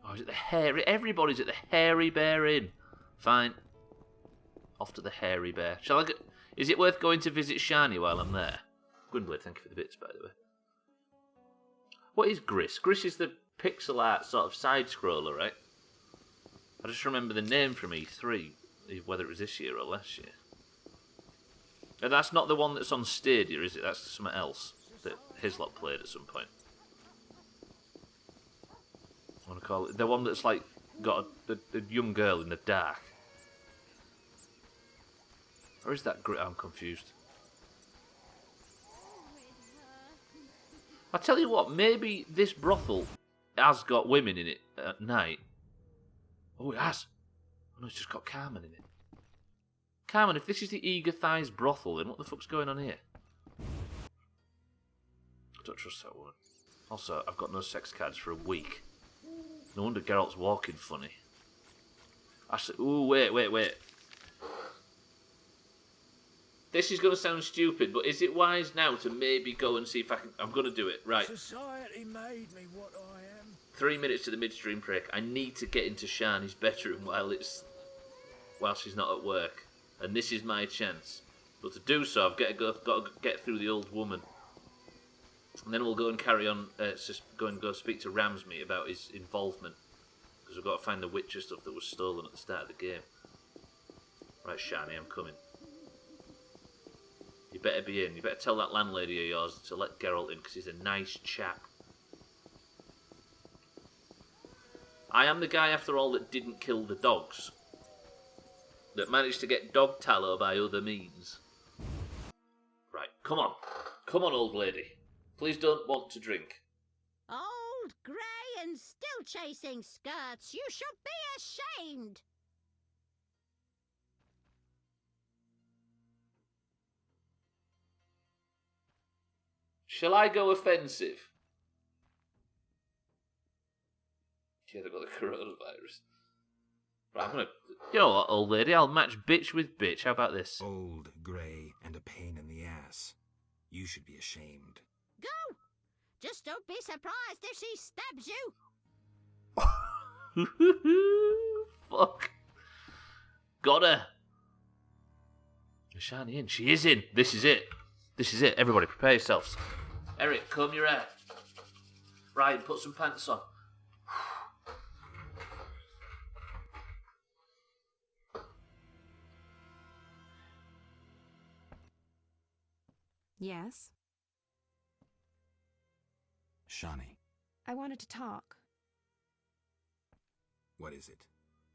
Oh, is it the hairy? Everybody's at the Hairy Bear Inn. Fine. Off to the Hairy Bear. Shall I go? Is it worth going to visit Shani while I'm there? Gwynblade, thank you for the bits, by the way. What is Gris? Gris is the pixel art sort of side-scroller, right? I just remember the name from E3, whether it was this year or last year. And that's not the one that's on Stadia, is it? That's something else that Hislop played at some point. I want to call it the one that's like got a young girl in the dark. Or is that Grit? I'm confused. I tell you what, maybe this brothel has got women in it at night. Oh, it has. Oh no, it's just got Carmen in it. Carmen, if this is the Eager Thighs brothel, then what the fuck's going on here? I don't trust that woman. Also, I've got no sex cards for a week. No wonder Geralt's walking funny. Actually, ooh, wait. This is going to sound stupid, but is it wise now to maybe go and see if I can... I'm going to do it, right. Society made me what I am. 3 minutes to the midstream break. I need to get into Shani's bedroom while she's not at work. And this is my chance. But to do so, I've got to get through the old woman. And then we'll go and carry on, go speak to Ramsmeat about his involvement. Because we've got to find the Witcher stuff that was stolen at the start of the game. Right, Shani, I'm coming. You better be in. You better tell that landlady of yours to let Geralt in, because he's a nice chap. I am the guy, after all, that didn't kill the dogs. That managed to get dog tallow by other means. Right, come on. Come on, old lady. Please don't want to drink. Old, grey, and still chasing skirts. You should be ashamed. Shall I go offensive? Yeah, they've got the coronavirus. Right, I'm gonna... You know what, old lady? I'll match bitch with bitch. How about this? Old, grey, and a pain in the ass. You should be ashamed. Go! Just don't be surprised if she stabs you. Fuck. Got her. Is Shani in? She is in. This is it. This is it. Everybody prepare yourselves. Eric, comb your hair. Ryan, put some pants on. Yes? Shani, I wanted to talk. what is it?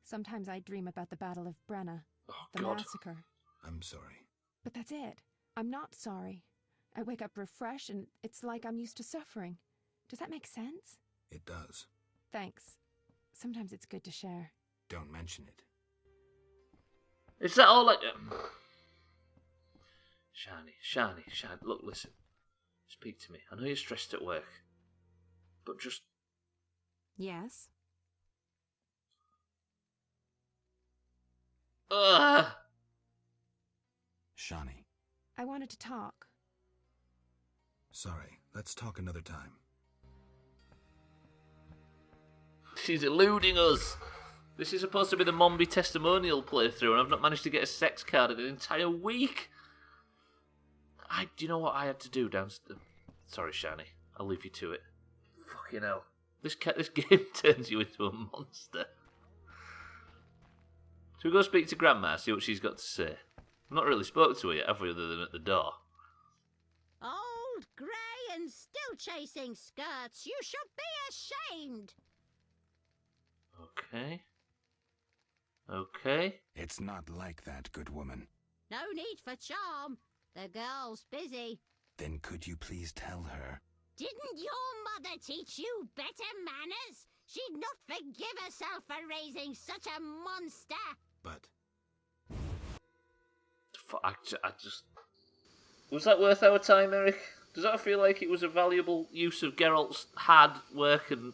Sometimes I dream about the Battle of Brenna. Oh, the God. massacre. I'm sorry. But that's it. I'm not sorry. I wake up refreshed and it's like I'm used to suffering. Does that make sense? It does. Thanks. Sometimes it's good to share. Don't mention it. Is that all like... Shani, look, listen. Speak to me. I know you're stressed at work. But just... Yes? Ugh! Shani, I wanted to talk. sorry. Let's talk another time. She's eluding us. This is supposed to be the Mombi testimonial playthrough, and I've not managed to get a sex card in an entire week. Do you know what I had to do downstairs? Sorry, Shani. I'll leave you to it. Fucking hell. This game turns you into a monster. Shall we go speak to Grandma, see what she's got to say? I've not really spoken to her yet, have we, other than at the door? Old, grey, and still chasing skirts. You should be ashamed. Okay. It's not like that, good woman. No need for charm. The girl's busy. Then could you please tell her? Didn't your mother teach you better manners? She'd not forgive herself for raising such a monster. But... I just... Was that worth our time, Eric? Does that feel like it was a valuable use of Geralt's hard work and...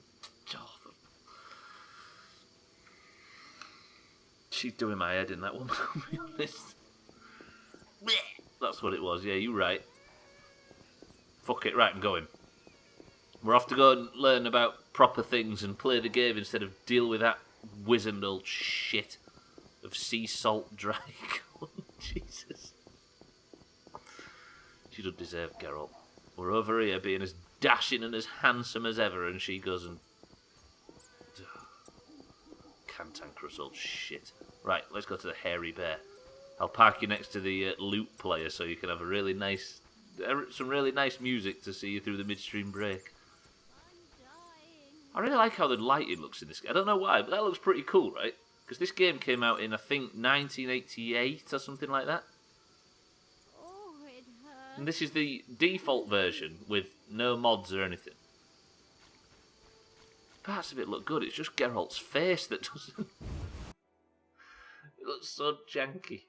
She's doing my head in that one, I'll be honest. That's what it was, yeah, you're right. Fuck it, right, I'm going. We're off to go and learn about proper things and play the game instead of deal with that wizened old shit of sea salt drake. Jesus. She doesn't deserve Geralt. We're over here being as dashing and as handsome as ever, and she goes and... cantankerous old shit. Right, let's go to the Hairy Bear. I'll park you next to the loop player so you can have a really nice... some really nice music to see you through the midstream break. I really like how the lighting looks in this game. I don't know why, but that looks pretty cool, right? Because this game came out in, I think, 1988 or something like that. Oh, it hurts. And this is the default version with no mods or anything. Parts of it look good, it's just Geralt's face that doesn't... It looks so janky.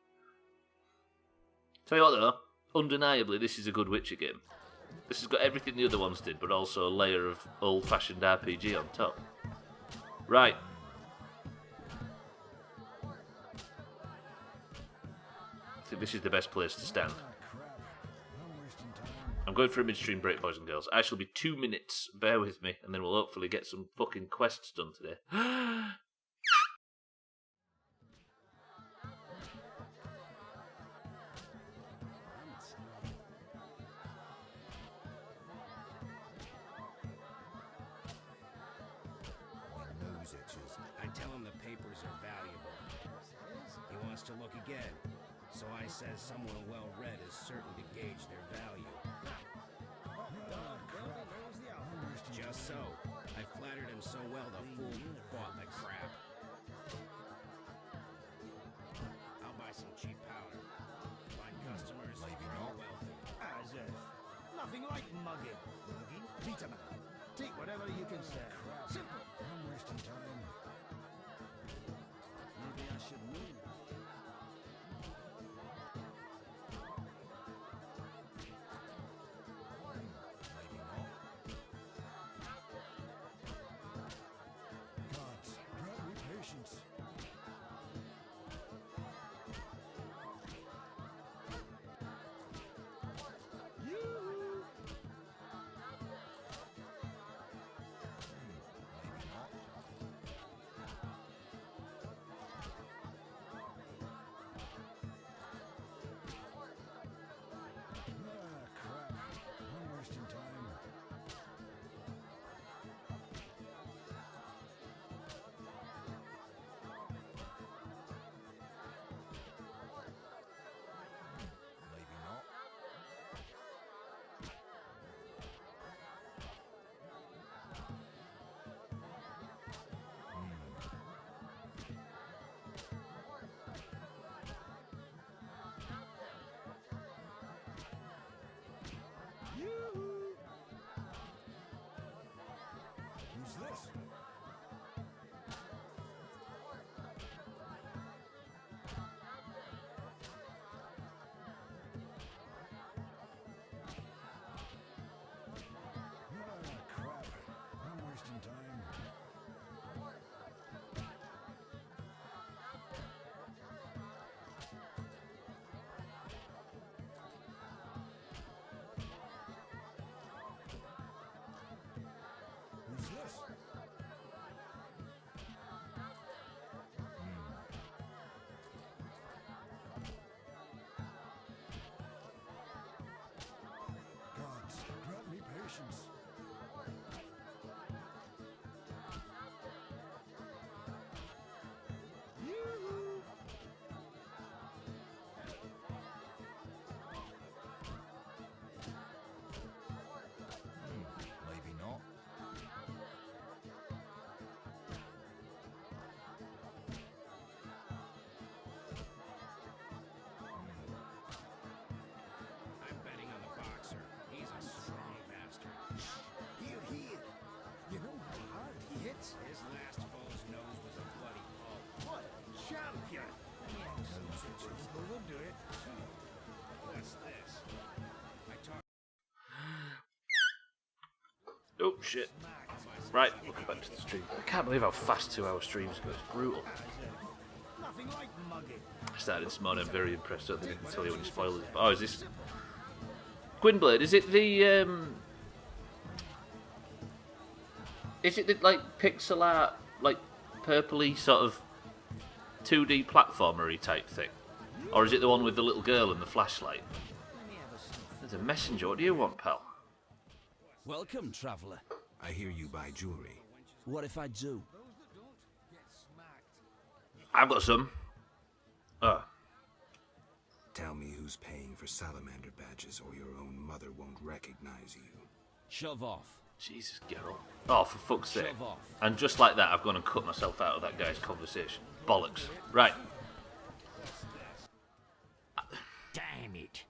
Tell you what though, undeniably this is a good Witcher game. This has got everything the other ones did, but also a layer of old-fashioned RPG on top. Right. I think this is the best place to stand. I'm going for a midstream break, boys and girls. I shall be 2 minutes. Bear with me, and then we'll hopefully get some fucking quests done today. Nose itches. I tell him the papers are valuable. He wants to look again, so I says someone well-read is certain to gauge their value. Just so. I flattered him so well the fool bought the crap. I'll buy some cheap powder. Find customers, all wealthy. As if. Nothing like mugging. Mugging? Peter man. Take whatever you can sell. Simple. I'm wasting time. Maybe I should move. Oh, shit. Right, welcome back to the stream. I can't believe how fast 2-hour streams go. It's brutal. Nothing like mugging. I started this morning, I'm very impressed. I don't think I can tell you any spoilers. Oh, is this... Gwynblade, is it the, Is it the, like, pixel art, like, purpley sort of 2D platformery type thing? Or is it the one with the little girl and the flashlight? There's a messenger. What do you want, pal? Welcome, traveller. I hear you buy jewelry. What if I do? I've got some. Oh. Tell me who's paying for salamander badges or your own mother won't recognize you. Shove off. Jesus, Geralt. Oh, for fuck's sake. Shove off. And just like that, I've gone and cut myself out of that guy's conversation. Bollocks. Right. Damn it.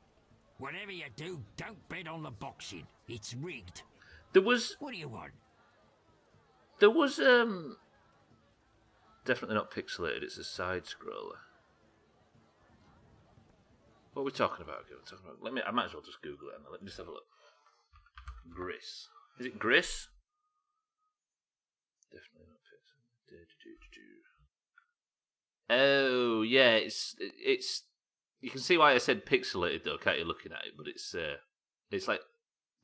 Whatever you do, don't bet on the boxing. It's rigged. There was... What do you want? There was, definitely not pixelated, it's a side-scroller. What are we talking about? I might as well just Google it. Let me just have a look. Gris. Is it Gris? Definitely not pixelated. Oh, yeah, it's... You can see why I said pixelated, though, can't you, looking at it? But it's like...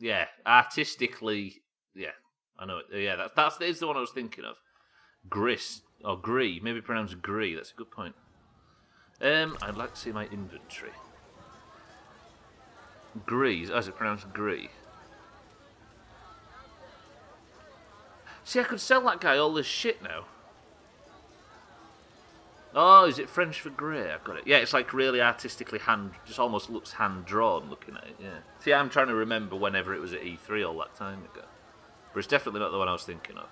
Yeah, artistically, yeah, I know it. Yeah, that's the one I was thinking of. Gris or Gree, maybe pronounced Gree. That's a good point. I'd like to see my inventory. Gree, is it pronounced Gree? See, I could sell that guy all this shit now. Oh, is it French for grey? I've got it. Yeah, it's like really artistically just almost looks hand-drawn looking at it, yeah. See, I'm trying to remember whenever it was at E3 all that time ago. But it's definitely not the one I was thinking of.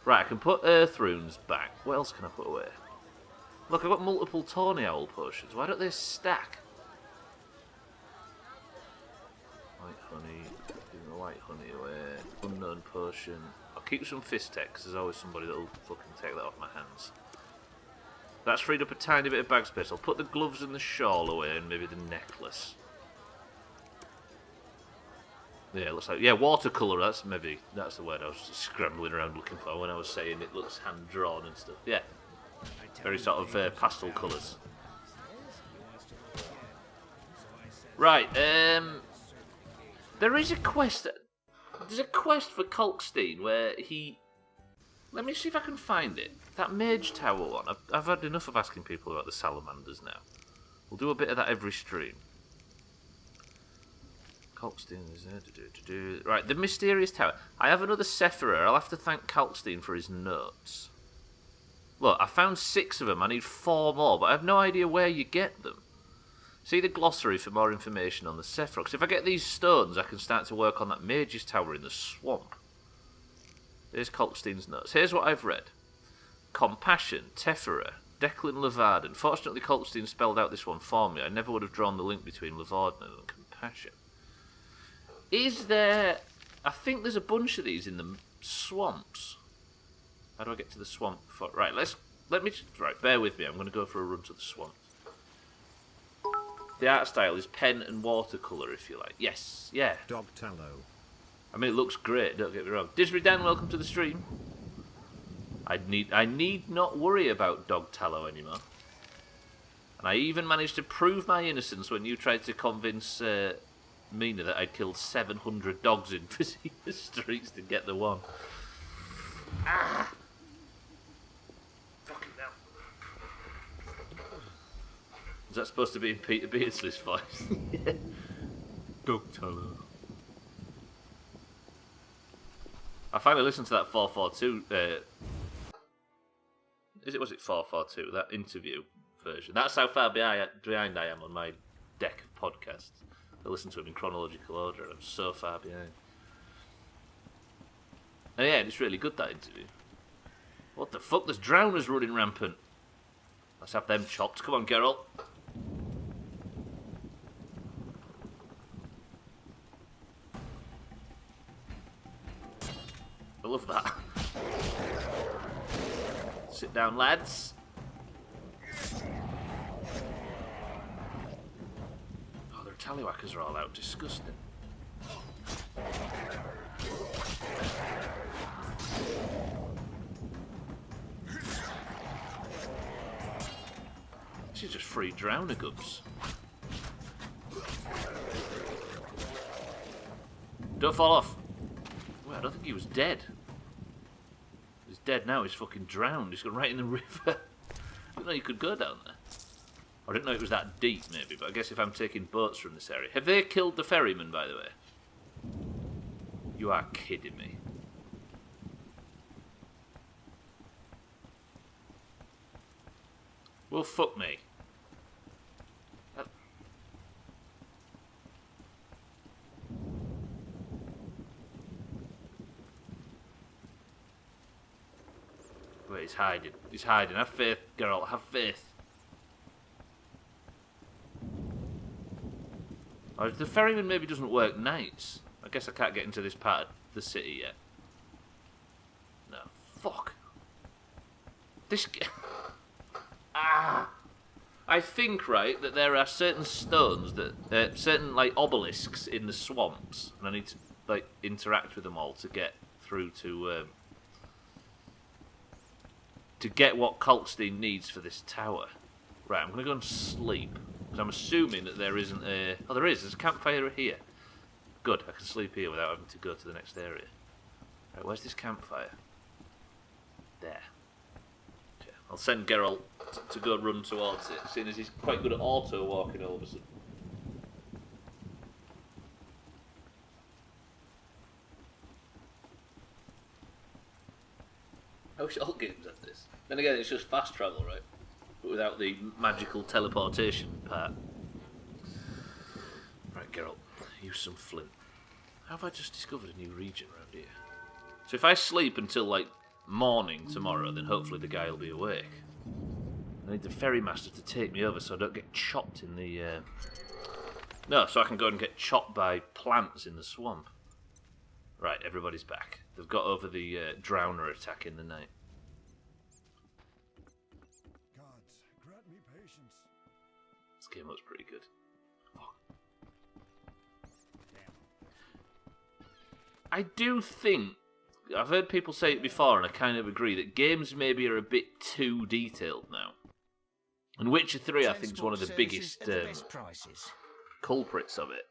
Right, I can put Earth Runes back. What else can I put away? Look, I've got multiple Tawny Owl potions. Why don't they stack? White honey. Giving the white honey away. Unknown potion. I'll keep some Fist Tech, because there's always somebody that'll fucking take that off my hands. That's freed up a tiny bit of bag space. I'll put the gloves and the shawl away and maybe the necklace. Yeah, it looks like... Yeah, watercolour, that's the word I was scrambling around looking for when I was saying it looks hand-drawn and stuff. Yeah. Very sort of pastel colours. Right, there is a quest... There's a quest for Kalkstein where he... Let me see if I can find it. That Mage Tower one. I've had enough of asking people about the salamanders now. We'll do a bit of that every stream. Kalkstein is there. Right, the Mysterious Tower. I have another Sephira. I'll have to thank Kalkstein for his notes. Look, I found 6 of them. I need 4 more, but I have no idea where you get them. See the glossary for more information on the Sephira. Because if I get these stones, I can start to work on that Mage's Tower in the swamp. Here's Kalkstein's notes. Here's what I've read. Compassion, Tephira, Declan Levarden. Fortunately, Kalkstein spelled out this one for me. I never would have drawn the link between Levarden and Compassion. Is there... I think there's a bunch of these in the swamps. How do I get to the swamp? Right, let me... Right, bear with me. I'm going to go for a run to the swamps. The art style is pen and watercolour, if you like. Yes, yeah. Dog tallow. I mean, it looks great, don't get me wrong. Disbury Dan, welcome to the stream. I need not worry about dog tallow anymore. And I even managed to prove my innocence when you tried to convince Mina that I'd killed 700 dogs in Vizia streets to get the one. Ah! Fucking hell. Was that supposed to be in Peter Beardsley's voice? Yeah. Dog tallow. I finally listened to that 442. Was it 442? That interview version. That's how far behind I am on my deck of podcasts. I listen to them in chronological order, and I'm so far behind. And yeah, it's really good, that interview. What the fuck? There's drowners running rampant. Let's have them chopped. Come on, Geralt. I love that. Sit down, lads. Oh, their tallywhackers are all out. Disgusting. This is just free drowner guts. Don't fall off. Well, I don't think he was dead. He's dead now. He's fucking drowned. He's gone right in the river. I didn't know you could go down there. I didn't know it was that deep, maybe, but I guess if I'm taking boats from this area... Have they killed the ferryman, by the way? You are kidding me. Well, fuck me. Wait, he's hiding. He's hiding. Have faith, Geralt. Have faith. Or the ferryman maybe doesn't work nights. I guess I can't get into this part of the city yet. No. Fuck. This... I think, right, that there are certain stones that... certain, like, obelisks in the swamps. And I need to, like, interact with them all to get through to get what Kalkstein needs for this tower. Right, I'm going to go and sleep. Because I'm assuming that there isn't a... Oh, there is. There's a campfire here. Good, I can sleep here without having to go to the next area. Right, where's this campfire? There. Okay, I'll send Geralt to go run towards it, seeing as he's quite good at auto-walking all of a sudden. I wish all games had this. Then again, it's just fast travel, right? But without the magical teleportation part. Right, Geralt, use some flint. How have I just discovered a new region around here? So if I sleep until, like, morning tomorrow, then hopefully the guy will be awake. I need the ferrymaster to take me over so I don't get chopped in the... No, so I can go and get chopped by plants in the swamp. Right, everybody's back. They've got over the drowner attack in the night. Gods, grant me patience. This game looks pretty good. I do think, I've heard people say it before and I kind of agree, that games maybe are a bit too detailed now. And Witcher 3 I think is one of the biggest culprits of it.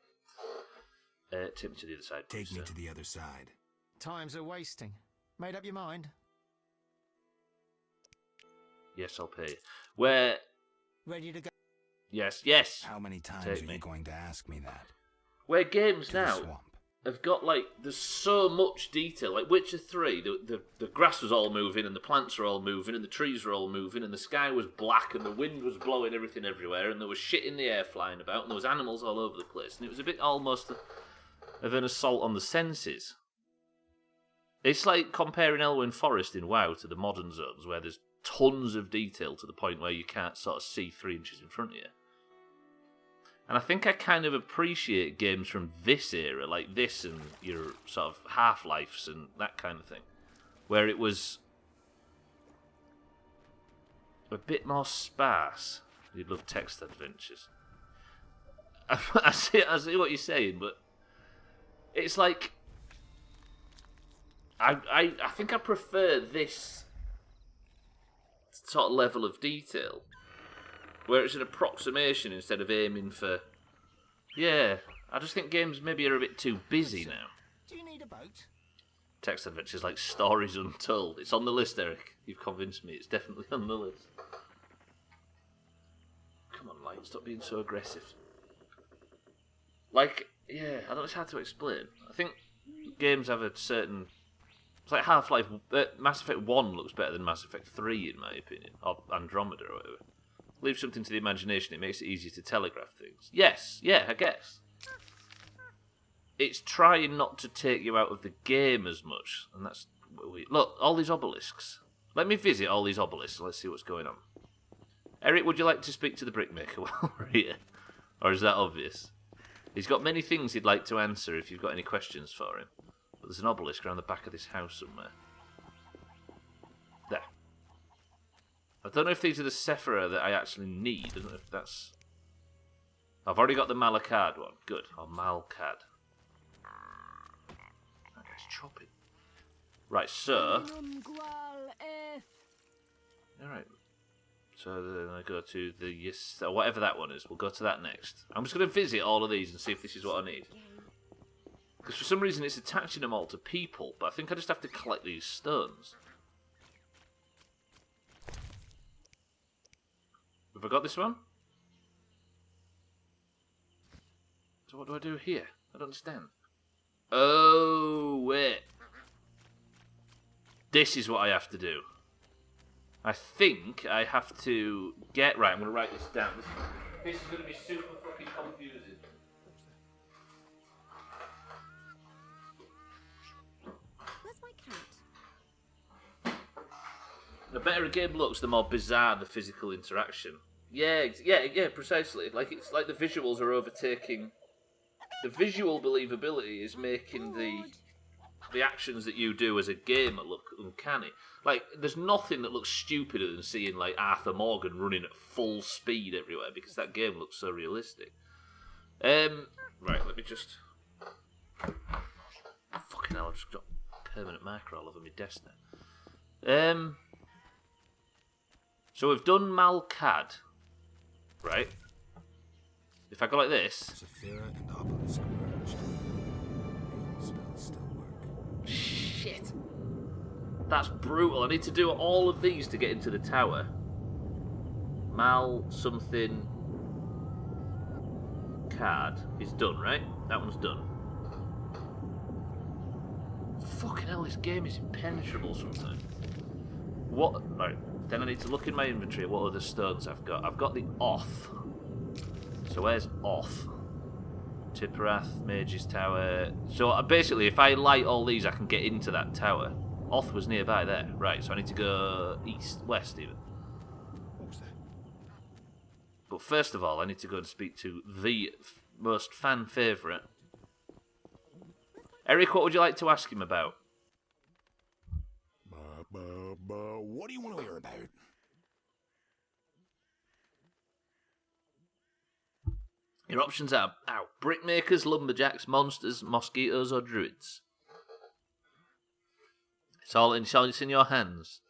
Take me to the other side. Take me to the other side. Times are wasting. Made up your mind? Yes, I'll pay. Where... Ready to go? Yes, yes! How many times are you going to ask me that? Where games now have got, like, there's so much detail. Like Witcher 3, the grass was all moving, and the plants were all moving, and the trees were all moving, and the sky was black, and the wind was blowing everything everywhere, and there was shit in the air flying about, and there was animals all over the place, and it was a bit almost of an assault on the senses. It's like comparing Elwyn Forest in WoW to the modern zones, where there's tons of detail to the point where you can't sort of see 3 inches in front of you. And I think I kind of appreciate games from this era, like this and your sort of Half-Lifes and that kind of thing, where it was a bit more sparse. You'd love text adventures. I see what you're saying, but it's like... I think I prefer this sort of level of detail, where it's an approximation instead of aiming for... Yeah, I just think games maybe are a bit too busy now. Do you need a boat? Text adventures like Stories Untold. It's on the list, Eric. You've convinced me. It's definitely on the list. Come on, Light, stop being so aggressive. Like, yeah, I don't know, it's hard to explain. I think games have a certain... It's like Half-Life... Mass Effect 1 looks better than Mass Effect 3, in my opinion. Or Andromeda, or whatever. Leave something to the imagination, it makes it easier to telegraph things. Yes, yeah, I guess. It's trying not to take you out of the game as much, and that's... Look, all these obelisks. Let me visit all these obelisks, and let's see what's going on. Eric, would you like to speak to the brickmaker while we're here? Or is that obvious? He's got many things he'd like to answer if you've got any questions for him. But there's an obelisk around the back of this house somewhere. There. I don't know if these are the Sephira that I actually need. I don't know if that's... I've already got the Malakad one. Good. Or Malkad. That guy's chopping. Right, so... Alright. So then I go to the... Yes, whatever that one is. We'll go to that next. I'm just going to visit all of these and see if this is what I need. Because for some reason it's attaching them all to people, but I think I just have to collect these stones. Have I got this one? So what do I do here? I don't understand. Oh, wait. This is what I have to do. I think I have to get... Right, I'm going to write this down. This is going to be super fucking confusing. Where's my cat? The better a game looks, the more bizarre the physical interaction. Yeah, precisely. Like, it's like the visuals are overtaking... The visual believability is making the actions that you do as a gamer look uncanny. Like, there's nothing that looks stupider than seeing, like, Arthur Morgan running at full speed everywhere, because that game looks so realistic. Right, let me just... Fucking hell, I've just got permanent marker all over my desk now. So we've done Malcad, right? If I go like this... Saphira and Obelisk merged. The spells still work. Shit. That's brutal. I need to do all of these to get into the tower. Mal something card is done, right? That one's done. Fucking hell, this game is impenetrable sometimes. What? Right. Then I need to look in my inventory at what other stones I've got. I've got the Oth. So where's Oth? Tipperath, Mage's Tower. So basically, if I light all these, I can get into that tower. Oth was nearby there. Right, so I need to go east, west even. What was that? But first of all, I need to go and speak to the most fan favourite. Eric, what would you like to ask him about? What do you want to hear about? Your options are brickmakers, lumberjacks, monsters, mosquitoes, or druids. It's all in your hands.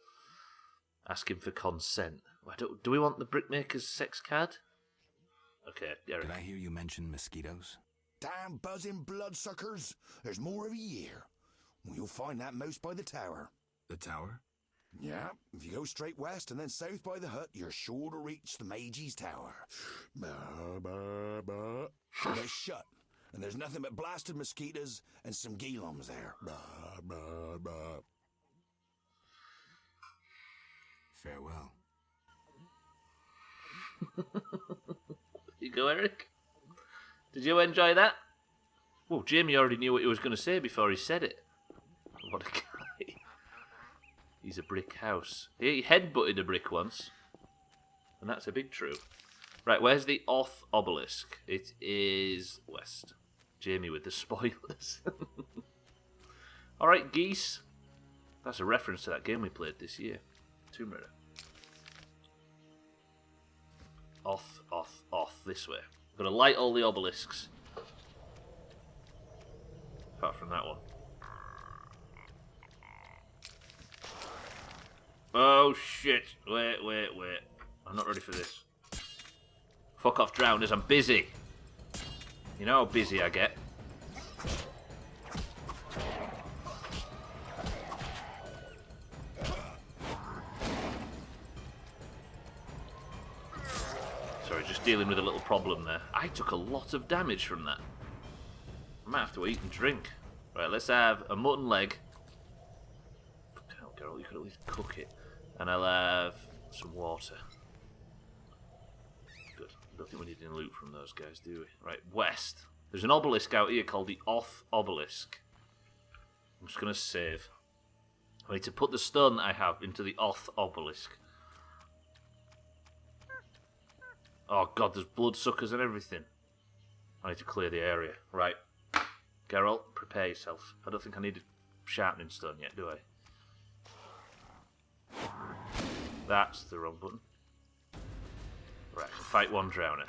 Ask him for consent. Do we want the brickmaker's sex card? Okay, Eric. Did I hear you mention mosquitoes? Damn buzzing bloodsuckers. There's more every year. You'll find that most by the tower. The tower? Yeah, if you go straight west and then south by the hut, you're sure to reach the Mage's Tower. But it's shut, and there's nothing but blasted mosquitoes and some geelums there. Farewell. You go, Eric. Did you enjoy that? Well, Jamie already knew what he was going to say before he said it. What a guy. He's a brick house. He headbutted a brick once. And that's a big true. Right, where's the Oth obelisk? It is west. Jamie with the spoilers. Alright, geese. That's a reference to that game we played this year. Tomb Raider. Oth. This way. I'm going to light all the obelisks. Apart from that one. Oh shit. Wait. I'm not ready for this. Fuck off, drowners. I'm busy. You know how busy I get. Sorry, just dealing with a little problem there. I took a lot of damage from that. I might have to eat and drink. Right, let's have a mutton leg. Girl, you could at least cook it. And I'll have some water. Good. I don't think we need any loot from those guys, do we? Right, west. There's an obelisk out here called the Oth obelisk. I'm just going to save. I need to put the stone that I have into the Oth obelisk. Oh god, there's bloodsuckers and everything. I need to clear the area. Right. Geralt, prepare yourself. I don't think I need a sharpening stone yet, do I? That's the wrong button. Right, I can fight one drowner.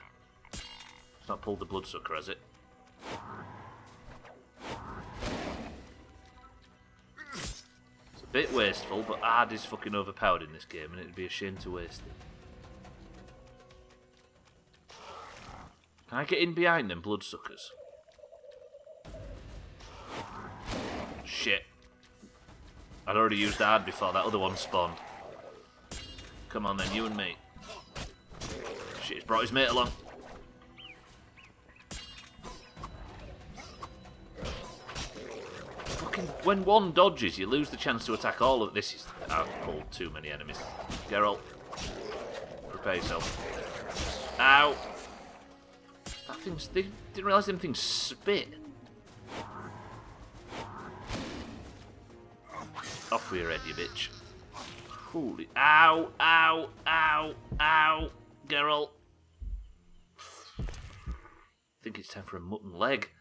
It's not pulled the bloodsucker, has it? Bit wasteful, but hard is fucking overpowered in this game, and it'd be a shame to waste it. Can I get in behind them bloodsuckers? Shit. I'd already used hard before that other one spawned. Come on then, you and me. Shit, he's brought his mate along. Fucking, when one dodges, you lose the chance to attack all of this. I've pulled too many enemies. Geralt, prepare yourself. Ow! That thing's, they didn't realise them things spit. Off with your head, you bitch. Holy, ow, ow, ow, ow, Geralt. I think it's time for a mutton leg.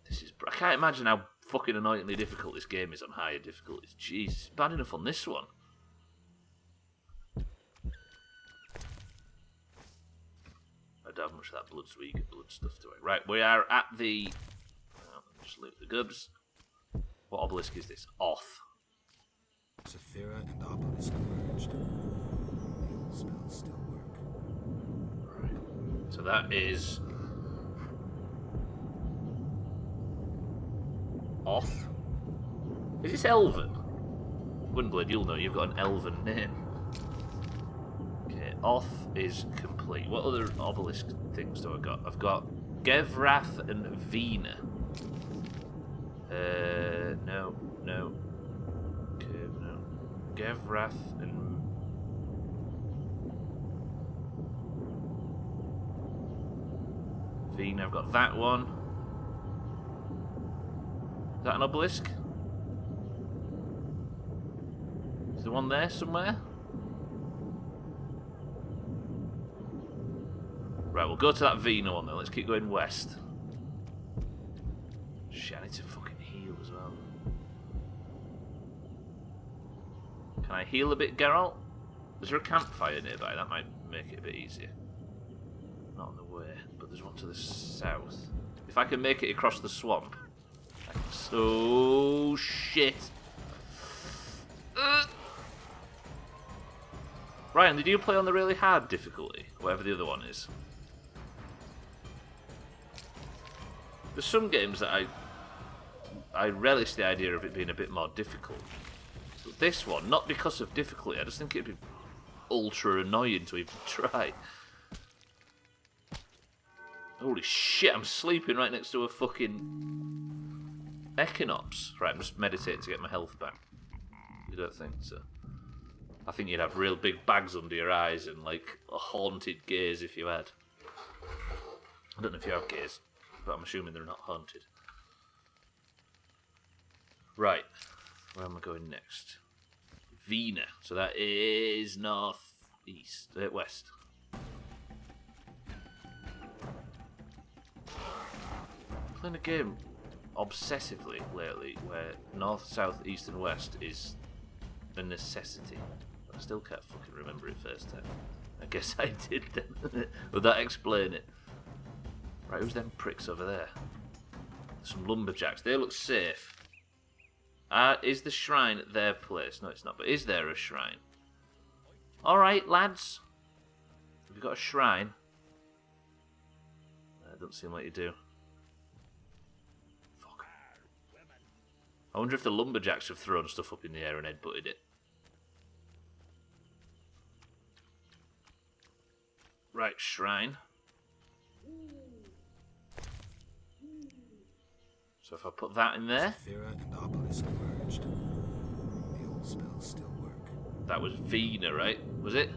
This is, I can't imagine how fucking annoyingly difficult this game is on higher difficulties. Jeez, it's bad enough on this one. I don't have much of that blood, so we get blood stuff to it. Right, we are at the... Oh, just loot the gubs. What obelisk is this? Off. Saphira and obelisk merged. The old spells still work. Right. So that is... Off. Is this Elven? Windblade, you'll know you've got an Elven name. Okay, Off is complete. What other obelisk things do I got? I've got Gevrath and Vina. No. Okay, no. Gevrath and... Vina, I've got that one. Is that an obelisk? Is there one there somewhere? Right, we'll go to that Vina one then. Let's keep going west. Shit, I need to fucking heal as well. Can I heal a bit, Geralt? Is there a campfire nearby? That might make it a bit easier. Not on the way, but there's one to the south. If I can make it across the swamp. Oh, shit. Ryan, did you play on the really hard difficulty? Whatever the other one is. There's some games that I relish the idea of it being a bit more difficult. But this one, not because of difficulty, I just think it'd be ultra annoying to even try. Holy shit, I'm sleeping right next to a fucking Echinops. Right, I'm just meditating to get my health back. You don't think so? I think you'd have real big bags under your eyes and like a haunted gaze if you had. I don't know if you have gaze, but I'm assuming they're not haunted. Right, where am I going next? Vina, so that is west. Playing a game obsessively lately where north, south, east and west is a necessity. I still can't fucking remember it first time. I guess I did then. Would that explain it? Right, who's them pricks over there? Some lumberjacks. They look safe. Is the shrine their place? No, it's not. But is there a shrine? Alright, lads. Have you got a shrine? It doesn't seem like you do. Fuck. I wonder if the lumberjacks have thrown stuff up in the air and headbutted it. Right, shrine. So if I put that in there... Saphira and obelisk merged. The old spells still work. That was Vina, right? Was it?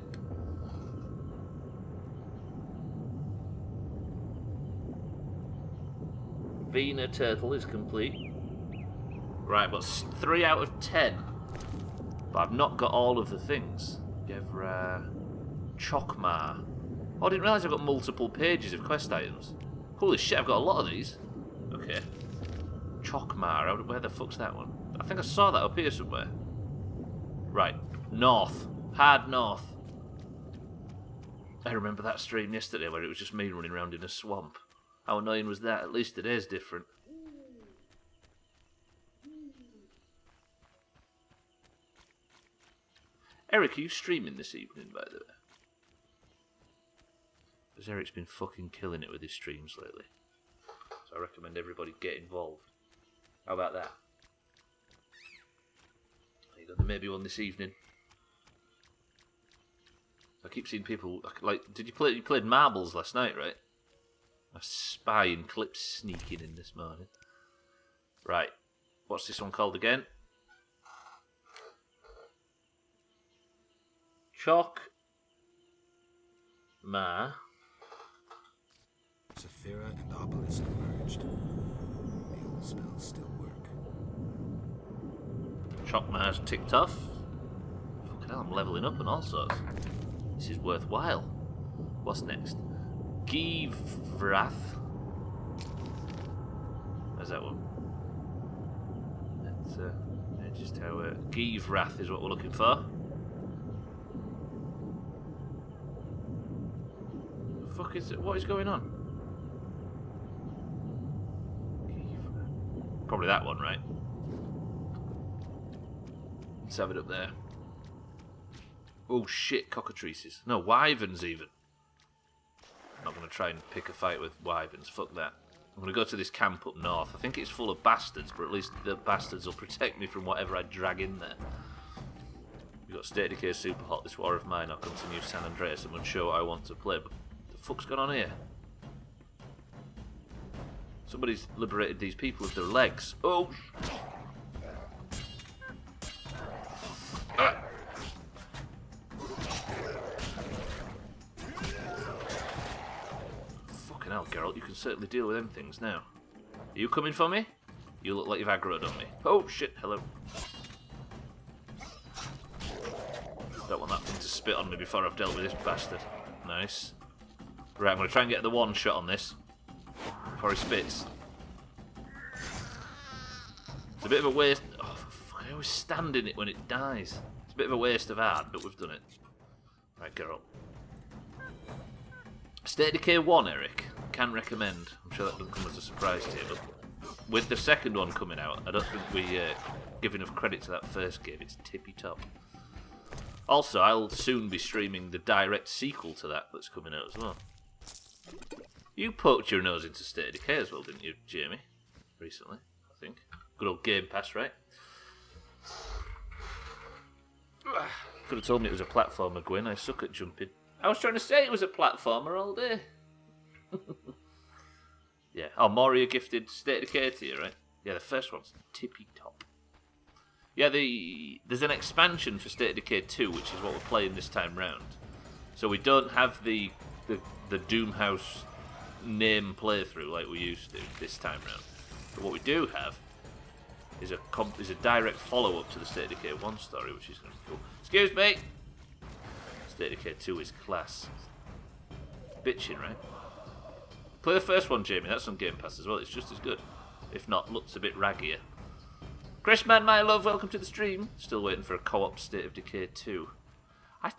Vina turtle is complete. Right, but 3 out of 10. But I've not got all of the things. Gevra... Chokmar. Oh, I didn't realise I've got multiple pages of quest items. Holy shit, I've got a lot of these. Okay. Chokmar, where the fuck's that one? I think I saw that up here somewhere. Right, north. Hard north. I remember that stream yesterday where it was just me running around in a swamp. How annoying was that? At least today's different. Eric, are you streaming this evening, by the way? Because Eric's been fucking killing it with his streams lately. So I recommend everybody get involved. How about that? There may be one this evening. I keep seeing people like. You played marbles last night, right? A spy and clips sneaking in this morning. Right, what's this one called again? Chalk Ma. Saphira and Obelisk merged. The old spells still work. Chokmar's ticked off. Fucking hell, I'm levelling up and all sorts. This is worthwhile. What's next? Givrath. How's that one? That's just how Givrath is what we're looking for. The fuck is it? What is going on? Probably that one, right? Let's have it up there. Oh shit, cockatrices. No, wyverns even. I'm not going to try and pick a fight with wyverns. Fuck that. I'm going to go to this camp up north. I think it's full of bastards, but at least the bastards will protect me from whatever I drag in there. We've got State of Decay super hot. This war of mine. I'll continue San Andreas. I'm unsure what I want to play, but what the fuck's going on here? Somebody's liberated these people with their legs. Oh! Fucking hell, Geralt, you can certainly deal with them things now. Are you coming for me? You look like you've aggroed on me. Oh shit, hello. Don't want that thing to spit on me before I've dealt with this bastard. Nice. Right, I'm going to try and get the one shot on this before he spits. It's a bit of a waste. Oh, fuck, I always stand in it when it dies. It's a bit of a waste of art, but we've done it. Right, Geralt. State of Decay 1, Eric. Can recommend. I'm sure that doesn't come as a surprise to you, but with the second one coming out, I don't think we give enough credit to that first game. It's tippy top. Also, I'll soon be streaming the direct sequel to that that's coming out as well. You poked your nose into State of Decay as well, didn't you, Jamie? Recently, I think. Good old Game Pass, right? Could have told me it was a platformer, Gwyn. I suck at jumping. I was trying to say it was a platformer all day. Yeah. Oh, Moria gifted State of Decay to you, right? Yeah, the first one's tippy top. Yeah, there's an expansion for State of Decay 2, which is what we're playing this time round. So we don't have the Doomhaus name playthrough like we used to this time round. But what we do have is a direct follow-up to the State of Decay 1 story, which is going to be cool. Excuse me! State of Decay 2 is class. Bitching, right? Play the first one, Jamie. That's on Game Pass as well. It's just as good. If not, looks a bit raggier. Chrisman, my love, welcome to the stream. Still waiting for a co-op State of Decay 2. I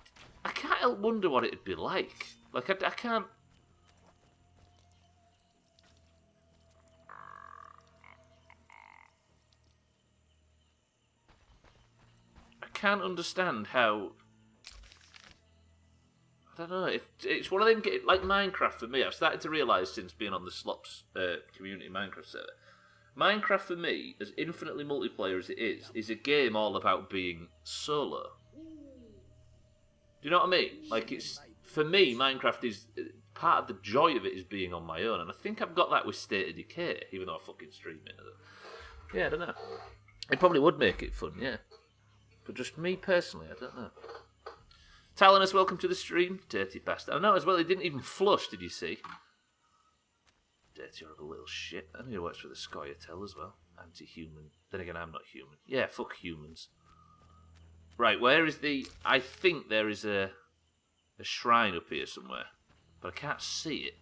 can't help wonder what it'd be like. Like, I can't... I can't understand how... I don't know, it's one of them, like Minecraft for me. I've started to realise since being on the Slops community Minecraft server. Minecraft for me, as infinitely multiplayer as it is a game all about being solo. Do you know what I mean? Like, it's, for me, Minecraft is, part of the joy of it is being on my own, and I think I've got that with State of Decay, even though I fucking stream it. Yeah, I don't know. It probably would make it fun, yeah. But just me personally, I don't know. Talonus, welcome to the stream. Dirty bastard. I know as well, he didn't even flush, did you see? Dirty horrible little shit. I know he works for the Scoia'tael as well. Anti-human. Then again, I'm not human. Yeah, fuck humans. Right, where is the... I think there is a shrine up here somewhere. But I can't see it.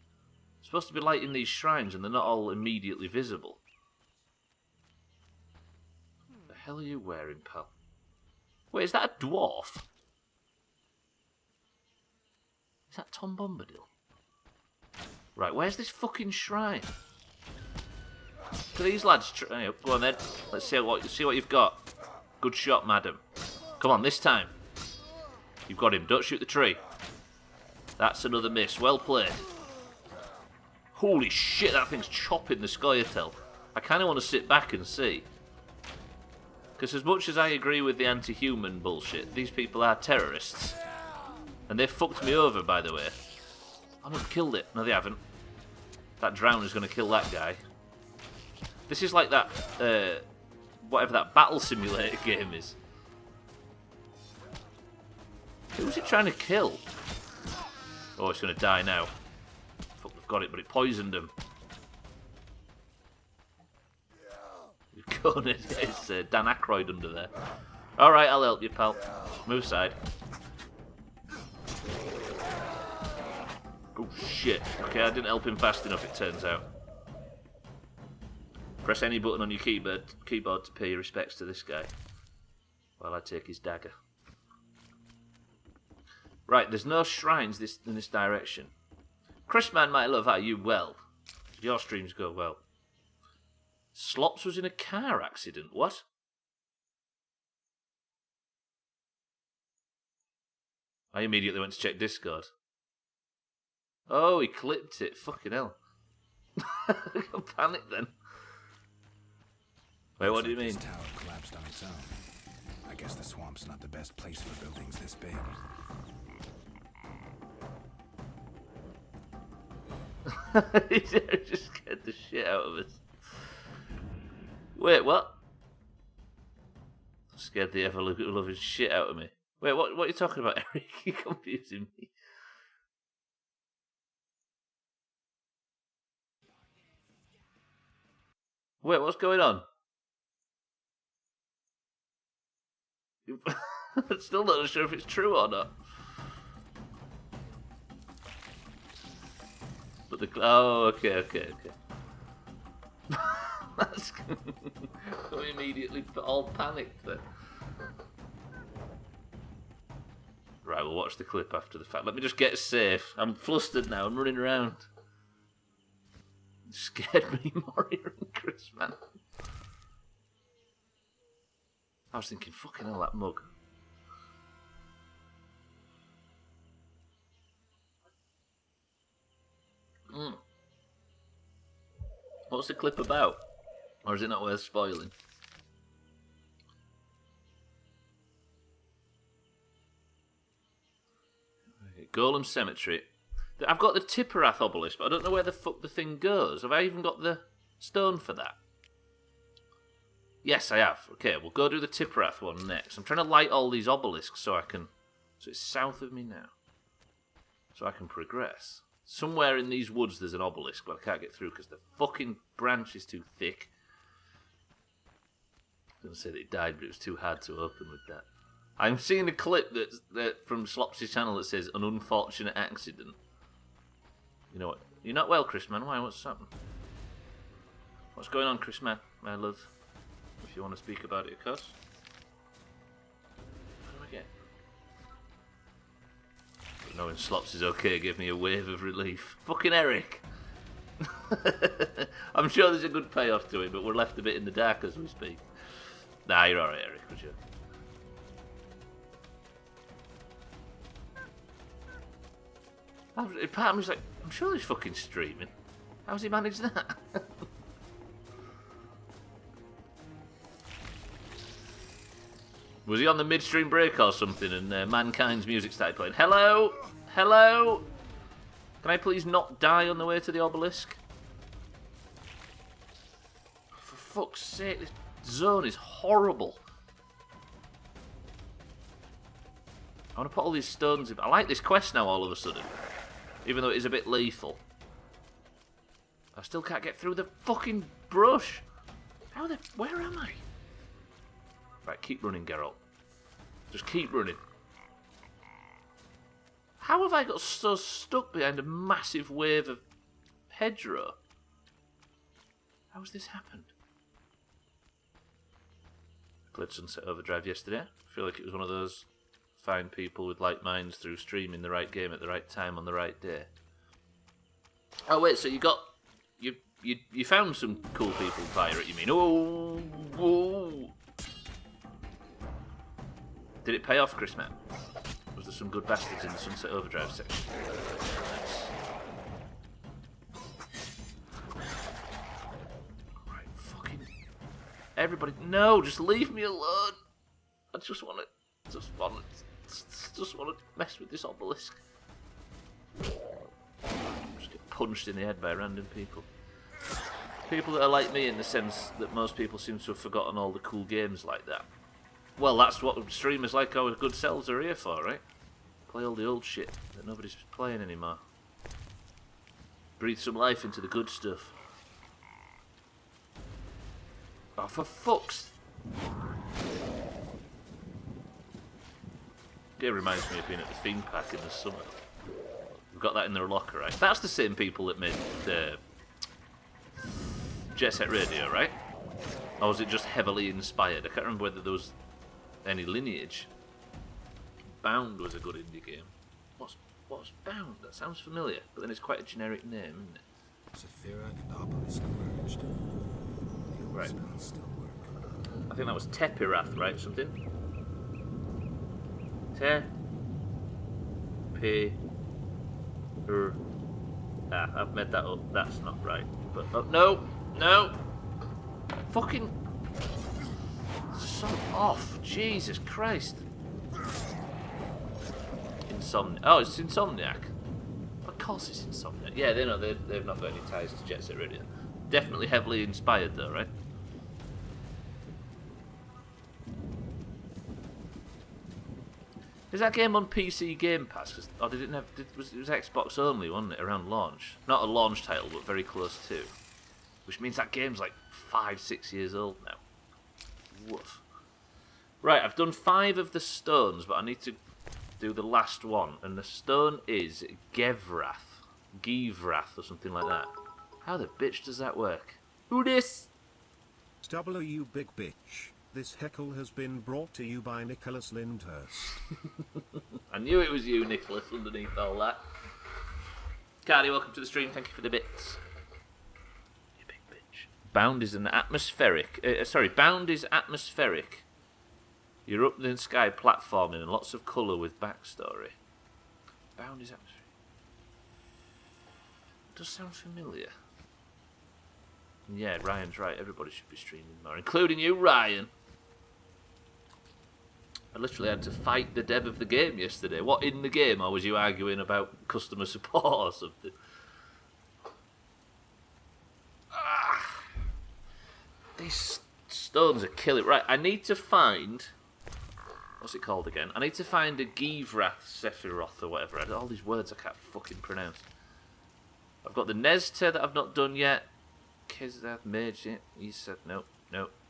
It's supposed to be lighting these shrines and they're not all immediately visible. The hell are you wearing, pal? Wait, is that a dwarf? Is that Tom Bombadil? Right, where's this fucking shrine? Do these lads... Go on then. Let's see what you've got. Good shot, madam. Come on, this time. You've got him. Don't shoot the tree. That's another miss. Well played. Holy shit, that thing's chopping the Scoia'tael. I kind of want to sit back and see. Because as much as I agree with the anti-human bullshit, these people are terrorists. And they fucked me over, by the way. Oh no, they've killed it. No, they haven't. That drowner's going to kill that guy. This is like that, whatever that battle simulator game is. Who's it trying to kill? Oh, it's going to die now. Fuck, they've got it, but it poisoned him. It's Dan Aykroyd under there. Alright, I'll help you, pal. Move side. Oh, shit. Okay, I didn't help him fast enough, it turns out. Press any button on your keyboard to pay your respects to this guy. While I take his dagger. Right, there's no shrines in this direction. Chrisman, my love, are you well? Your streams go well. Slops was in a car accident. What? I immediately went to check Discord. Oh, he clipped it. Fucking hell. I got panicked then. Wait, what do you mean? This tower collapsed on its own. I guess the swamp's not the best place for buildings this big. He just scared the shit out of us. Wait, what? Scared the ever-loving shit out of me. Wait, what are you talking about, Eric? You're confusing me. Wait, what's going on? I'm still not sure if it's true or not. But oh, okay. That's so immediately all panicked then. Right, we'll watch the clip after the fact. Let me just get safe. I'm flustered now. I'm running around. It scared me more hearing Chris, man. I was thinking, fucking hell, that mug. What's the clip about? Or is it not worth spoiling? Okay, Golem Cemetery. I've got the Tipperath obelisk, but I don't know where the fuck the thing goes. Have I even got the stone for that? Yes, I have. Okay, we'll go do the Tipperath one next. I'm trying to light all these obelisks so I can... So it's south of me now. So I can progress. Somewhere in these woods there's an obelisk, but I can't get through because the fucking branch is too thick. I was going to say that it died, but it was too hard to open with that. I'm seeing a clip that from Slopsy's channel that says, an unfortunate accident. You know what? You're not well, Chris, man. Why? What's happened? What's going on, Chris, man? My love. If you want to speak about it, of course. What do I get? But knowing Slops is okay gave me a wave of relief. Fucking Eric! I'm sure there's a good payoff to it, but we're left a bit in the dark as we speak. Nah, you're alright, Eric, would you? Part of me's like, I'm sure he's fucking streaming. How's he managed that? Was he on the midstream break or something and Mankind's music started playing? Hello? Hello? Can I please not die on the way to the obelisk? For fuck's sake, this zone is horrible. I want to put all these stones in. I like this quest now all of a sudden. Even though it is a bit lethal. I still can't get through the fucking brush. Where am I? Right, keep running, Geralt. Just keep running. How have I got so stuck behind a massive wave of hedgerow? How has this happened? I played Sunset Overdrive yesterday. I feel like it was one of those find people with like minds through streaming the right game at the right time on the right day. Oh wait, so you found some cool people via it, you mean? Oh. Did it pay off, Chris, man? to some good bastards in the Sunset Overdrive section. Right, fucking... Everybody, no, just leave me alone. I just want to mess with this obelisk. Just get punched in the head by random people. People that are like me in the sense that most people seem to have forgotten all the cool games like that. Well, that's what streamers like our good selves are here for, right? Play all the old shit that nobody's playing anymore. Breathe some life into the good stuff. Oh, for fuck's... It reminds me of being at the theme park in the summer. We've got that in their locker, right? That's the same people that made the Jet Set Radio, right? Or was it just heavily inspired? I can't remember whether there was any lineage. Bound was a good indie game. What's Bound? That sounds familiar, but then it's quite a generic name, isn't it? Saphira and Obelisk merged. The old Right. spells still work. I think that was Tepirath, right? Something? I've made that up. That's not right. But oh, no! Fucking son off! Jesus Christ! Insomniac. Oh, it's Insomniac. Of course, it's Insomniac. Yeah, they know they've not got any ties to Jet Set Radio. Definitely heavily inspired, though, right? Is that game on PC Game Pass? Or did it never? It was Xbox only, wasn't it? Around launch, not a launch title, but very close to. Which means that game's like 5-6 years old now. Woof. Right, I've done 5 of the stones, but I need to do the last one, and the stone is Gevrath, or something like that. How the bitch does that work? Who this? Stubbler, you big bitch. This heckle has been brought to you by Nicholas Lyndhurst. I knew it was you, Nicholas, underneath all that. Cardi, welcome to the stream. Thank you for the bits. You big bitch. Bound is atmospheric. You're up in the sky platforming and lots of colour with backstory. Bound is atmospheric. Does sound familiar. Yeah, Ryan's right. Everybody should be streaming more, including you, Ryan. I literally had to fight the dev of the game yesterday. What, in the game, or was you arguing about customer support or something? These stones are killing. Right, I need to find... What's it called again? I need to find a Givrath Sephiroth or whatever. All these words I can't fucking pronounce. I've got the Nezta that I've not done yet. Kezath Mage, yeah. He said no.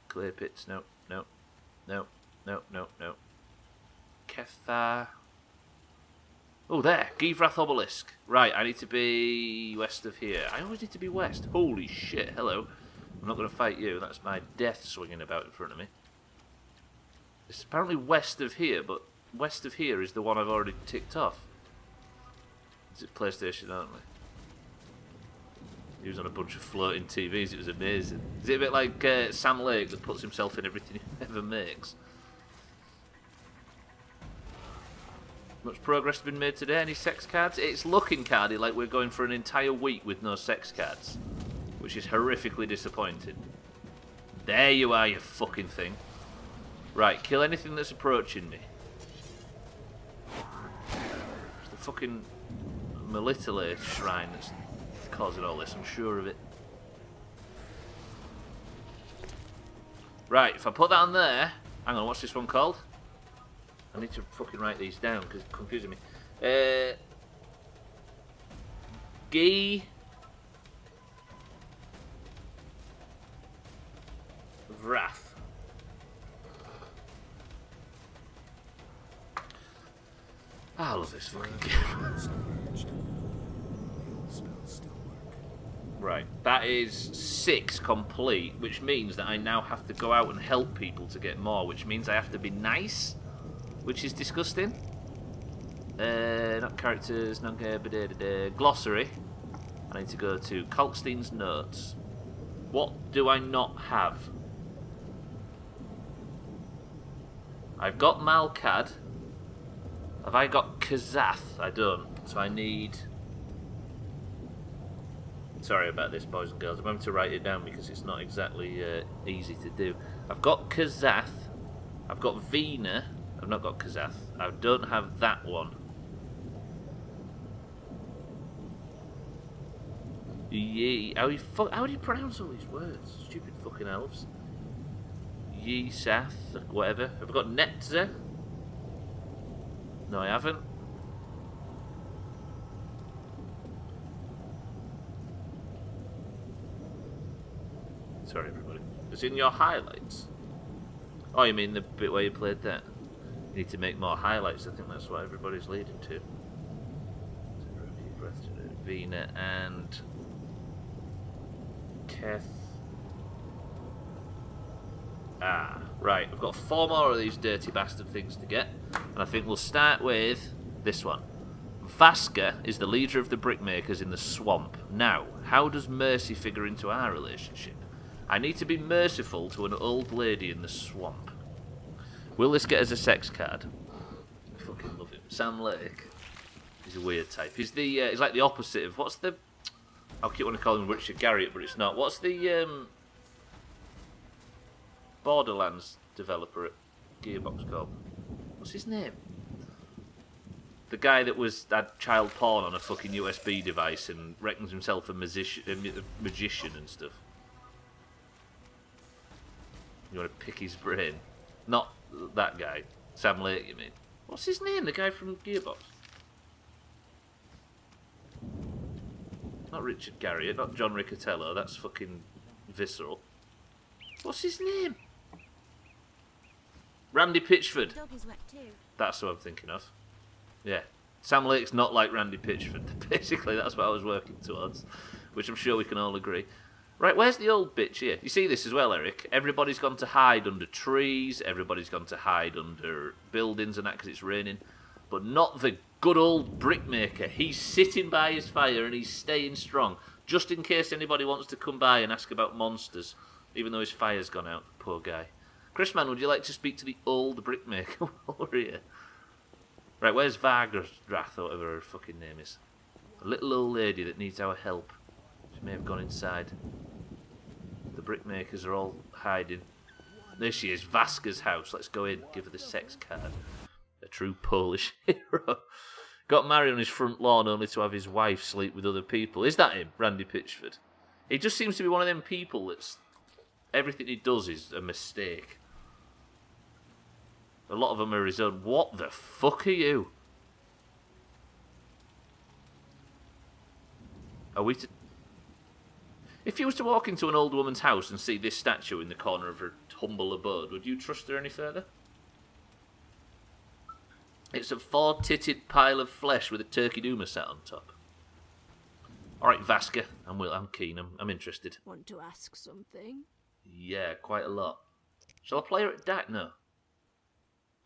Clear Pits, no. Kethar. Oh, there. Givrath Obelisk. Right, I need to be west of here. I always need to be west. Holy shit, hello. I'm not going to fight you. That's my death swinging about in front of me. It's apparently west of here, but west of here is the one I've already ticked off. Is it PlayStation only? He was on a bunch of floating TVs. It was amazing. Is it a bit like Sam Lake that puts himself in everything he ever makes? Much progress has been made today. Any sex cards? It's looking, Cardi, like we're going for an entire week with no sex cards, which is horrifically disappointing. There you are, you fucking thing. Right, kill anything that's approaching me. It's the fucking Melitele shrine that's causing all this, I'm sure of it. Right, if I put that on there... Hang on, what's this one called? I need to fucking write these down because it's confusing me. Givrath. I love this fucking game. Right, that is 6 complete, which means that I now have to go out and help people to get more, which means I have to be nice, which is disgusting. Not characters, glossary. I need to go to Kalkstein's notes. What do I not have? I've got Malcad. Have I got Kazath? I don't. So I need... Sorry about this, boys and girls. I'm having to write it down because it's not exactly easy to do. I've got Kazath. I've got Vina. I've not got Kazath. I don't have that one. Yee. How do you pronounce all these words? Stupid fucking elves. Yee Sath, whatever. Have I got Netza? No, I haven't. Sorry, everybody. It's in your highlights. Oh, you mean the bit where you played that? You need to make more highlights. I think that's what everybody's leading to. Vina and Keth. Ah, right. I've got 4 more of these dirty bastard things to get, and I think we'll start with this one. Vaska is the leader of the brickmakers in the swamp. Now, how does mercy figure into our relationship? I need to be merciful to an old lady in the swamp. Will this get us a sex card? I fucking love him. Sam Lake. He's a weird type. He's the he's like the opposite of what's the... I keep wanting to call him Richard Garriott, but it's not. What's the Borderlands developer at Gearbox called? What's his name? The guy that had child porn on a fucking USB device and reckons himself a magician and stuff. You want to pick his brain? Not that guy. Sam Lake, you mean? What's his name? The guy from Gearbox? Not Richard Garriott, not John Riccatello. That's fucking visceral. What's his name? Randy Pitchford. That's what I'm thinking of. Yeah. Sam Lake's not like Randy Pitchford. Basically, that's what I was working towards, which I'm sure we can all agree. Right, where's the old bitch here? You see this as well, Eric? Everybody's gone to hide under trees. Everybody's gone to hide under buildings and that because it's raining. But not the good old brickmaker. He's sitting by his fire and he's staying strong, just in case anybody wants to come by and ask about monsters, even though his fire's gone out. Poor guy. Chris, man, would you like to speak to the old brickmaker while we're here? Right, where's Vargrath, or whatever her fucking name is? A little old lady that needs our help. She may have gone inside. The brickmakers are all hiding. There she is, Vaska's house. Let's go in, give her the sex card. A true Polish hero. Got married on his front lawn only to have his wife sleep with other people. Is that him, Randy Pitchford? He just seems to be one of them people that's... Everything he does is a mistake. A lot of them are his own. What the fuck are you? Are we to... If you was to walk into an old woman's house and see this statue in the corner of her humble abode, would you trust her any further? It's a 4-titted pile of flesh with a turkey doomer sat on top. Alright, Vaska, I'm keen, I'm interested. Want to ask something? Yeah, quite a lot. Shall I play her at Dak? No.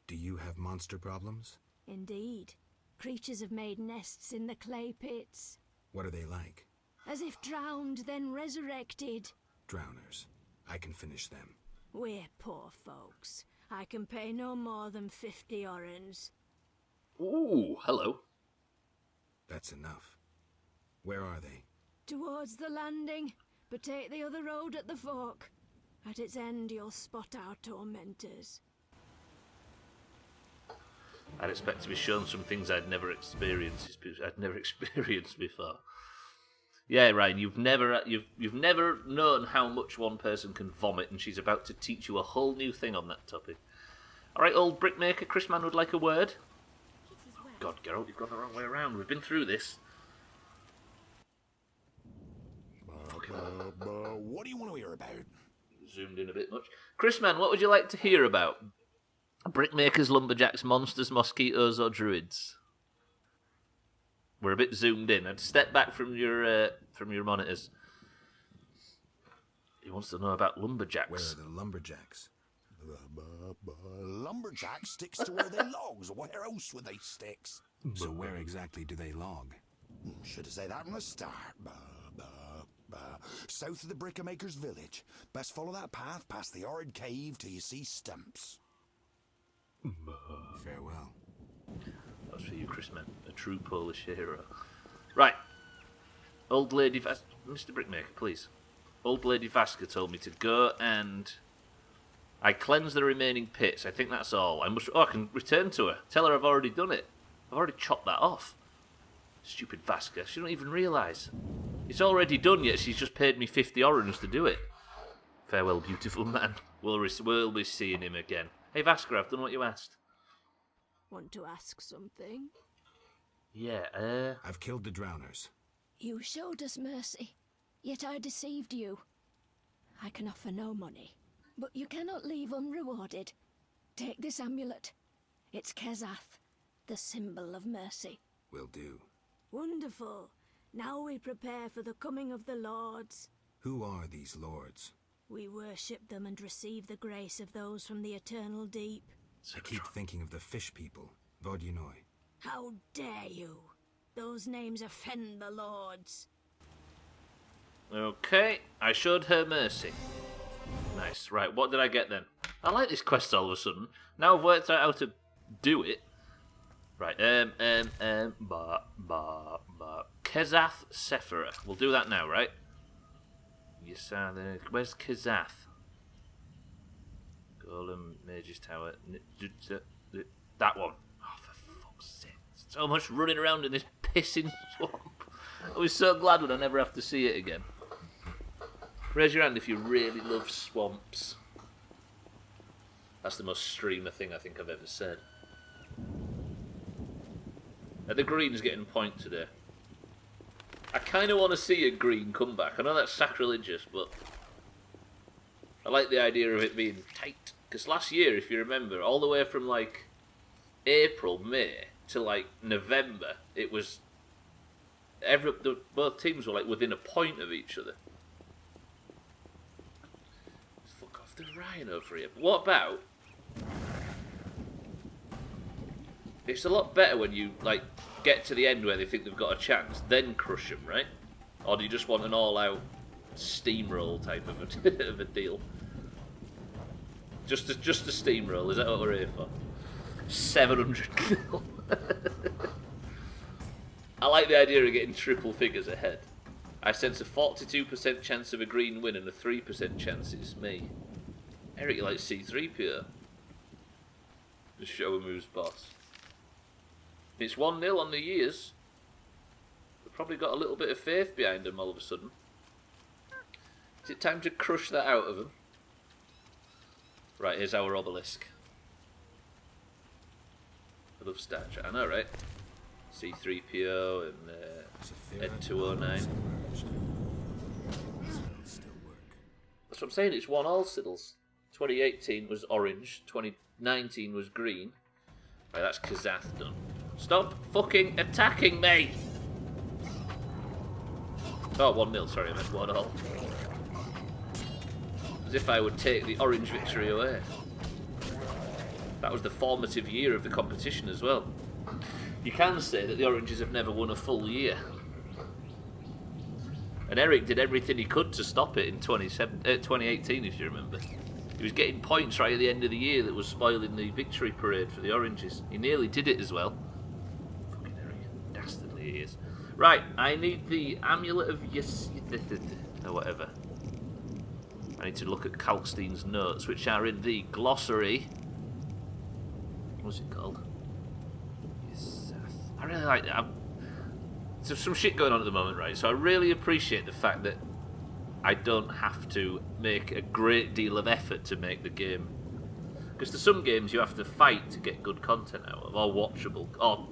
Do you have monster problems? Indeed. Creatures have made nests in the clay pits. What are they like? As if drowned, then resurrected. Drowners. I can finish them. We're poor folks. I can pay no more than 50 orens. Ooh, hello. That's enough. Where are they? Towards the landing, but take the other road at the fork. At its end, you'll spot our tormentors. I'd expect to be shown some things I'd never experienced before. Yeah, Ryan, you've never known how much one person can vomit, and she's about to teach you a whole new thing on that topic. All right, old brickmaker, Chris Man would like a word. God, Geralt, you've gone the wrong way around. We've been through this. What do you want to hear about? Zoomed in a bit much. Chris Man, what would you like to hear about? Brickmakers, lumberjacks, monsters, mosquitoes, or druids? We're a bit zoomed in. I'd step back from your monitors. He wants to know about lumberjacks. Where are the lumberjacks? Lumberjack sticks to where they logs. Where else would they sticks? So where exactly do they log? Should have said that from the start. South of the Brickmaker's village. Best follow that path past the horrid cave till you see stumps. Farewell. That was for you, Chris Man. A true Polish hero. Right. Old Lady Mr. Brickmaker, please. Old Lady Vaska told me to go and... I cleanse the remaining pits. I think that's all. I can return to her. Tell her I've already done it. I've already chopped that off. Stupid Vaska. She don't even realise. It's already done, yet she's just paid me 50 orange to do it. Farewell, beautiful man. We'll be seeing him again. Hey, Vaska, I've done what you asked. Want to ask something? Yeah, I've killed the drowners. You showed us mercy, yet I deceived you. I can offer no money, but you cannot leave unrewarded. Take this amulet. It's Kezath, the symbol of mercy. Will do. Wonderful. Now we prepare for the coming of the lords. Who are these lords? We worship them and receive the grace of those from the eternal deep. I keep thinking of the fish people. Vodunoi. How dare you? Those names offend the lords. Okay, I showed her mercy. Nice. Right, what did I get then? I like this quest all of a sudden. Now I've worked out how to do it. Right, Kezath Sephira. We'll do that now, right? Yes, where's Kezath? Golem, Mage's Tower. That one. Oh, for fuck's sake. So much running around in this pissing swamp. I was so glad when I never have to see it again. Raise your hand if you really love swamps. That's the most streamer thing I think I've ever said. The green's getting point today. I kind of want to see a green comeback. I know that's sacrilegious, but I like the idea of it being tight. Because last year, if you remember, all the way from like April, May to like November, it was both teams were like within a point of each other. Fuck off, there's Ryan over here. But what about? It's a lot better when you like get to the end where they think they've got a chance, then crush them, right? Or do you just want an all-out steamroll type of a deal? Just a steamroll, is that what we're here for? 700 mil. I like the idea of getting triple figures ahead. I sense a 42% chance of a green win and a 3% chance it's me. Eric, you like C3PO? Just show him who's boss. It's 1-0 on the years. We've probably got a little bit of faith behind them all of a sudden. Is it time to crush that out of them? Right, here's our obelisk. I love Star Trek, I know, right? C3PO and Ed 209. That's what I'm saying, it's 1-1 Siddles. 2018 was orange, 2019 was green. Right, that's Kezath done. Stop fucking attacking me! Oh, 1-0, sorry, I meant 1-1. As if I would take the orange victory away. That was the formative year of the competition as well. You can say that the Oranges have never won a full year. And Eric did everything he could to stop it in 2018, if you remember. He was getting points right at the end of the year that was spoiling the victory parade for the Oranges. He nearly did it as well. Fucking Eric, dastardly he is. Right, I need the Amulet of or whatever. I need to look at Kalkstein's notes, which are in the glossary. What's it called? I really like that. There's some shit going on at the moment, right? So I really appreciate the fact that I don't have to make a great deal of effort to make the game. Because there's some games you have to fight to get good content out of, or watchable, or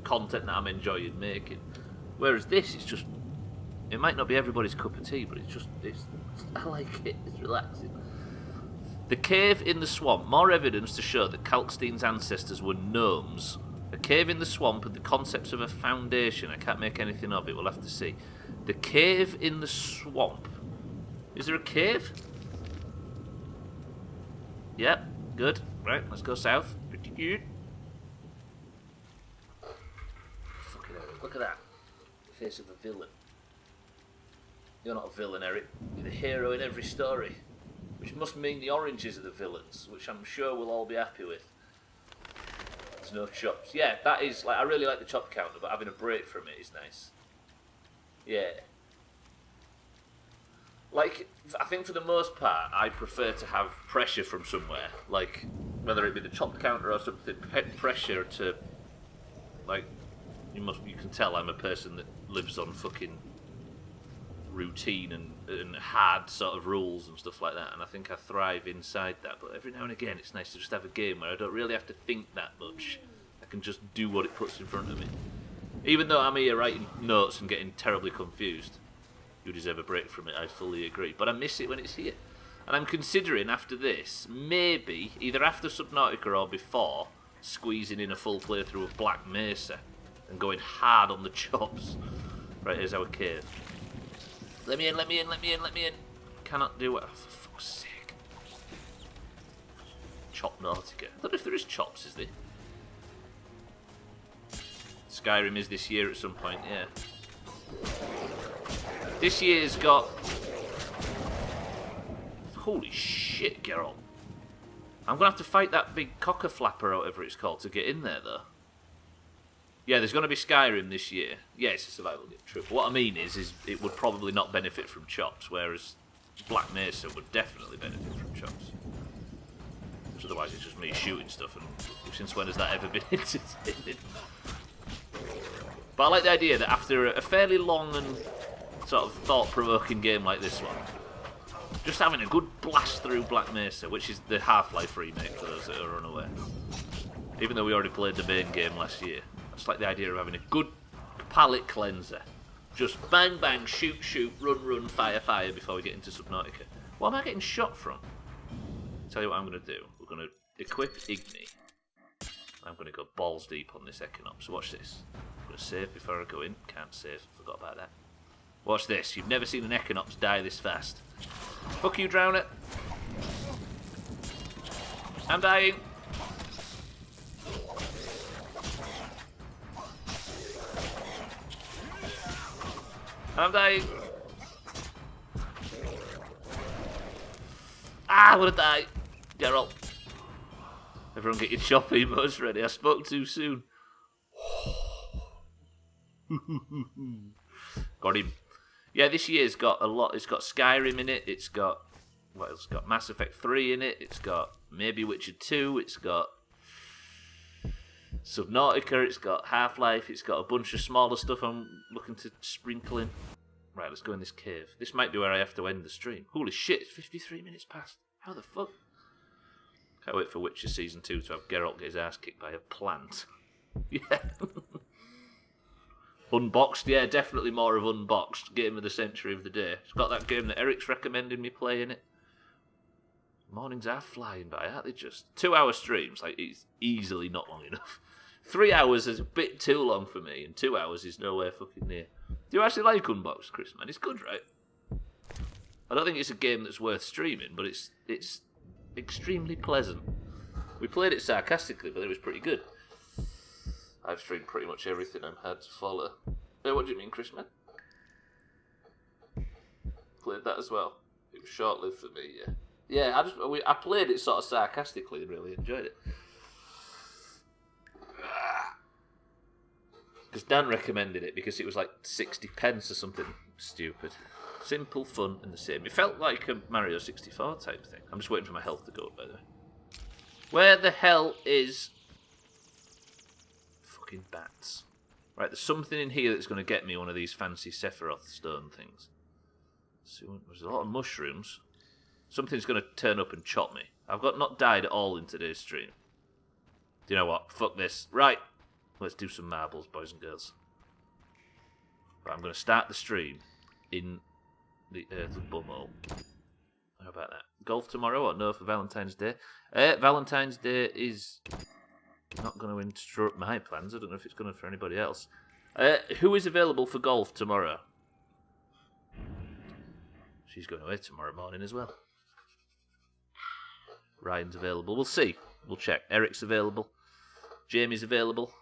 content that I'm enjoying making. Whereas this is just, it might not be everybody's cup of tea, but I like it, it's relaxing. The cave in the swamp, more evidence to show that Kalkstein's ancestors were gnomes. A cave in the swamp and the concepts of a foundation. I can't make anything of it, we'll have to see. The cave in the swamp. Is there a cave? Yep, good. Right, let's go south. Pretty good. Fucking hell, look at that. The face of a villain. You're not a villain, Eric. You're the hero in every story. Which must mean the Oranges are the villains, which I'm sure we'll all be happy with. lines, no chops. Yeah, that is, like, I really like the chop counter, but having a break from it is nice. Yeah. Like, I think for the most part, I prefer to have pressure from somewhere. Like, whether it be the chop counter or something, pressure to, like, you can tell I'm a person that lives on fucking routine and hard sort of rules and stuff like that, and I think I thrive inside that. But every now and again it's nice to just have a game where I don't really have to think that much. I can just do what it puts in front of me. Even though I'm here writing notes and getting terribly confused. You deserve a break from it, I fully agree. But I miss it when it's here. And I'm considering after this, maybe, either after Subnautica or before, squeezing in a full playthrough of Black Mesa and going hard on the chops. Right, here's our cave. Let me in, let me in, let me in, let me in. Cannot do it. Oh, for fuck's sake. Chop Nautica. I don't know if there is chops, is there? Skyrim is this year at some point, yeah. This year's got... Holy shit, Geralt. I'm going to have to fight that big cocker flapper or whatever it's called to get in there, though. Yeah, there's going to be Skyrim this year. Yeah, it's a survival game, true. But what I mean is it would probably not benefit from chops, whereas Black Mesa would definitely benefit from chops. Because otherwise it's just me shooting stuff, and since when has that ever been entertaining? But I like the idea that after a fairly long and sort of thought-provoking game like this one, just having a good blast through Black Mesa, which is the Half-Life remake for those that are unaware. Even though we already played the main game last year. I just like the idea of having a good palate cleanser. Just bang, bang, shoot, shoot, run, run, fire, fire before we get into Subnautica. What am I getting shot from? Tell you what I'm going to do. We're going to equip Igni. I'm going to go balls deep on this Equinox. Watch this. I'm going to save before I go in. Can't save. Forgot about that. Watch this. You've never seen an Equinox die this fast. Fuck you, drown it. I'm dying. I'm dying. Ah, I want to die. Geralt. Everyone get your chop emotes ready. I spoke too soon. Got him. Yeah, this year's got a lot. It's got Skyrim in it. It's got... Well, it's got Mass Effect 3 in it. It's got maybe Witcher 2. It's got Subnautica. It's got Half-Life. It's got a bunch of smaller stuff I'm looking to sprinkle in. Right, let's go in this cave. This might be where I have to end the stream. Holy shit, it's 53 minutes past. How the fuck? Can't wait for Witcher Season 2 to have Geralt get his ass kicked by a plant. Yeah. Unboxed, yeah, definitely more of Unboxed. Game of the century of the day. It's got that game that Eric's recommended me play in it. Mornings are flying by, aren't they just? 2 hour streams, like, it's easily not long enough. 3 hours is a bit too long for me, and 2 hours is nowhere fucking near. Do you actually like Unboxed, Chris, man? It's good, right? I don't think it's a game that's worth streaming, but it's extremely pleasant. We played it sarcastically, but it was pretty good. I've streamed pretty much everything I'm had to follow. What do you mean, Chris, man? Played that as well. It was short-lived for me, yeah. Yeah, I played it sort of sarcastically and really enjoyed it. Because Dan recommended it because it was like 60 pence or something stupid. Simple, fun, and the same. It felt like a Mario 64 type thing. I'm just waiting for my health to go up, by the way. Where the hell is... Fucking bats. Right, there's something in here that's going to get me one of these fancy Sephiroth stone things. So there's a lot of mushrooms. Something's going to turn up and chop me. I've not died at all in today's stream. Do you know what? Fuck this. Right. Let's do some marbles, boys and girls. Right, I'm going to start the stream in the earth of bumhole. How about that? Golf tomorrow or no for Valentine's Day? Valentine's Day is not going to interrupt my plans. I don't know if it's going to for anybody else. Who is available for golf tomorrow? She's going away tomorrow morning as well. Ryan's available. We'll see. We'll check. Eric's available. Jamie's available.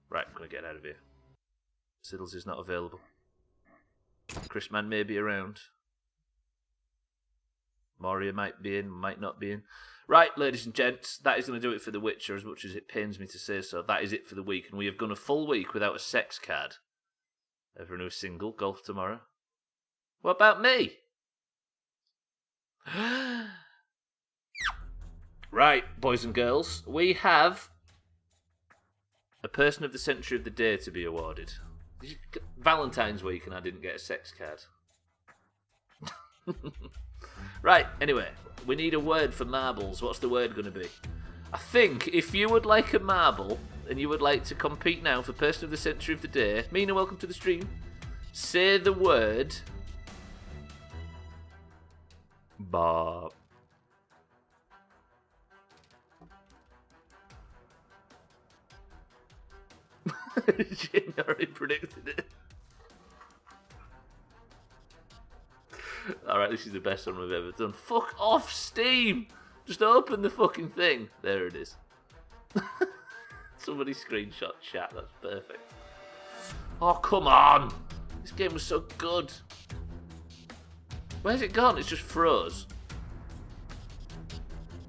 Right, I'm going to get out of here. Siddles is not available. Chris Man may be around. Moria might be in, might not be in. Right, ladies and gents, that is going to do it for The Witcher, as much as it pains me to say so. That is it for the week, and we have gone a full week without a sex card. Everyone who's single, golf tomorrow. What about me? Right, boys and girls, we have a Person of the Century of the Day to be awarded. Valentine's week and I didn't get a sex card. Right, anyway, we need a word for marbles. What's the word going to be? I think if you would like a marble and you would like to compete now for Person of the Century of the Day, Mina, welcome to the stream. Say the word Bob. Jamie already predicted it. Alright, this is the best one we've ever done. Fuck off, Steam! Just open the fucking thing. There it is. Somebody screenshot chat, that's perfect. Oh, come on! This game was so good. Where's it gone? It's just froze.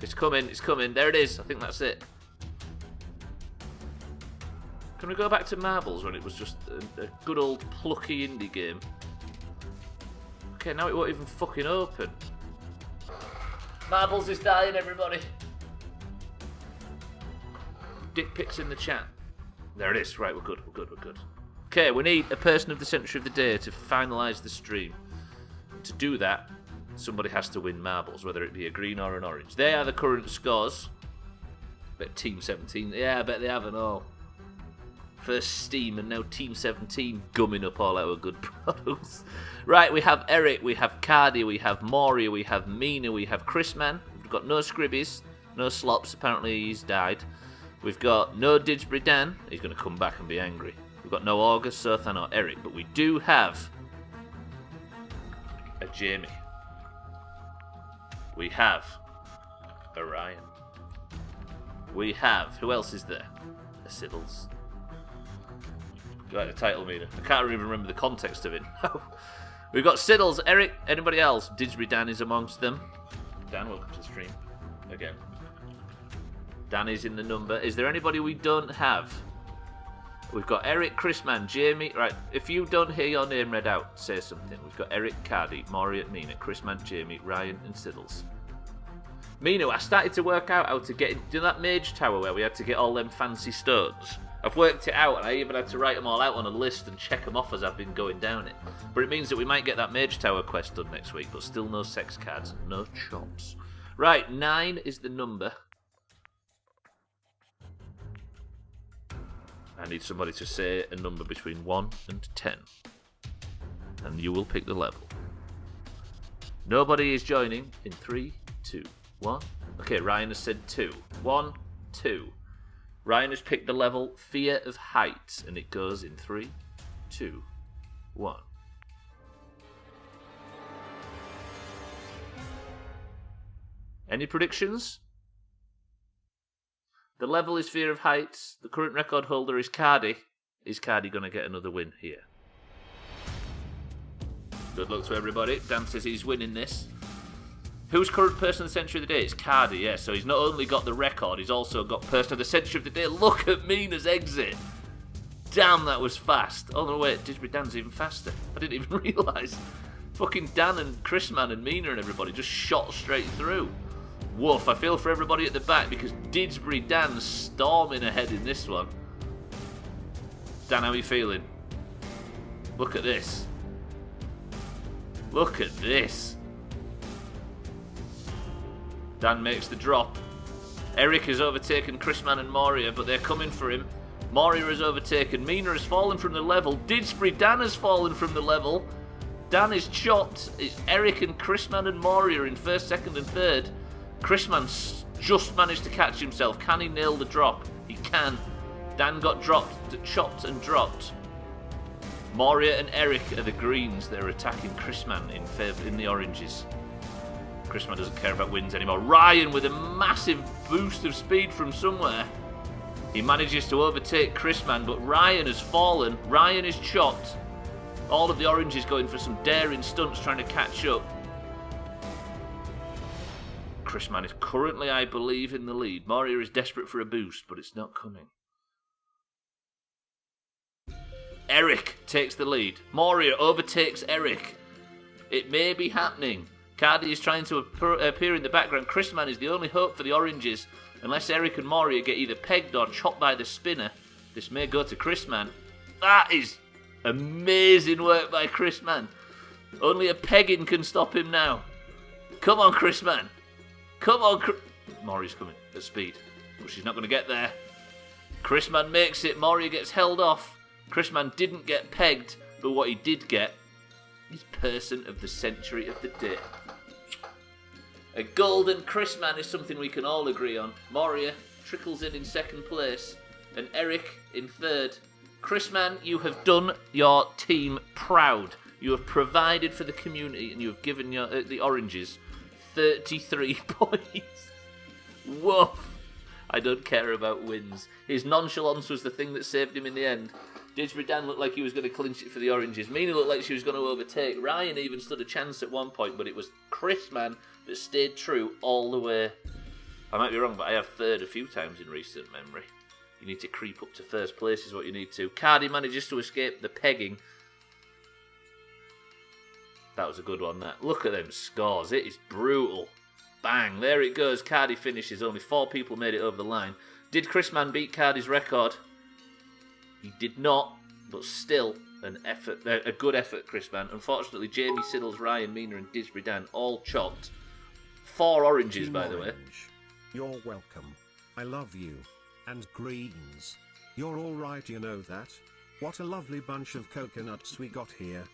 It's coming. There it is. I think that's it. Can we go back to marbles when it was just a good old plucky indie game? Okay, now it won't even fucking open. Marbles is dying, everybody. Dick pics in the chat. There it is. Right, we're good. Okay, we need a Person of the Century of the Day to finalise the stream. To do that, somebody has to win marbles, whether it be a green or an orange. They are the current scores. Bet Team 17. Yeah, I bet they have an all. First Steam and now Team 17 gumming up all our good products. Right, we have Eric, we have Cardi, we have Moria, we have Mina, we have Chrisman. We've got no Scribbies, no Slops, apparently he's died. We've got no Didsbury Dan, he's going to come back and be angry. We've got no August, Sothan or Eric, but we do have a Jamie. We have a Ryan. We have, who else is there? A Siddles. Do you like the title, Mina? I can't even remember the context of it. We've got Siddles, Eric, anybody else? Didsbury Dan is amongst them. Dan, welcome to the stream. Again. Dan is in the number. Is there anybody we don't have? We've got Eric, Chrisman, Jamie. Right, if you don't hear your name read out, say something. We've got Eric, Cardi, Moria, Mina, Chrisman, Jamie, Ryan, and Siddles. Mina, I started to work out how to get into that mage tower where we had to get all them fancy stones. I've worked it out, and I even had to write them all out on a list and check them off as I've been going down it. But it means that we might get that mage tower quest done next week, but still no sex cards and no chops. Right, 9 is the number. I need somebody to say a number between 1 and 10. And you will pick the level. Nobody is joining in 3, 2, 1. Okay, Ryan has said 2. 1, 2. Ryan has picked the level Fear of Heights, and it goes in 3, 2, 1. Any predictions? The level is Fear of Heights. The current record holder is Cardi. Is Cardi going to get another win here? Good luck to everybody. Dan says he's winning this. Who's current Person of the Century of the Day? It's Cardi, yeah. So he's not only got the record, he's also got Person of the Century of the Day. Look at Mina's exit. Damn, that was fast. Oh, no, wait. Didsbury Dan's even faster. I didn't even realise. Fucking Dan and Chrisman and Mina and everybody just shot straight through. Woof, I feel for everybody at the back because Didsbury Dan's storming ahead in this one. Dan, how are you feeling? Look at this. Look at this. Dan makes the drop. Eric has overtaken Chrisman and Moria, but they're coming for him. Moria has overtaken. Mina has fallen from the level. Didsbury Dan has fallen from the level. Dan is chopped. It's Eric and Chrisman and Moria in first, second and third. Chrisman just managed to catch himself. Can he nail the drop? He can. Dan got chopped and dropped. Moria and Eric are the greens. They're attacking Chrisman in the oranges. Chrisman doesn't care about wins anymore. Ryan with a massive boost of speed from somewhere. He manages to overtake Chrisman, but Ryan has fallen. Ryan is chopped. All of the oranges going for some daring stunts trying to catch up. Chrisman is currently, I believe, in the lead. Moria is desperate for a boost, but it's not coming. Eric takes the lead. Moria overtakes Eric. It may be happening. Cardi is trying to appear in the background. Chrisman is the only hope for the oranges. Unless Eric and Moria get either pegged or chopped by the spinner, this may go to Chrisman. That is amazing work by Chrisman. Only a pegging can stop him now. Come on, Chrisman. Come on, Moria's coming at speed, but she's not going to get there. Chrisman makes it. Moria gets held off. Chrisman didn't get pegged, but what he did get is Person of the Century of the Day. A golden Chrisman is something we can all agree on. Moria trickles in second place, and Eric in third. Chrisman, you have done your team proud. You have provided for the community, and you have given the oranges 33 points. Woof. I don't care about wins. His nonchalance was the thing that saved him in the end. Dijbridan looked like he was going to clinch it for the oranges. Mina looked like she was going to overtake. Ryan even stood a chance at one point, but it was Chrisman that stayed true all the way. I might be wrong, but I have third a few times in recent memory. You need to creep up to first place is what you need to. Cardi manages to escape the pegging. That was a good one, that. Look at them scores. It is brutal. Bang. There it goes. Cardi finishes. Only 4 people made it over the line. Did Chrisman beat Cardi's record? He did not, but still a good effort, Chrisman. Unfortunately, Jamie, Siddles, Ryan, Mina and Dijbridan all chopped. 4 oranges, by the way. You're welcome. I love you. And greens. You're alright, you know that. What a lovely bunch of coconuts we got here.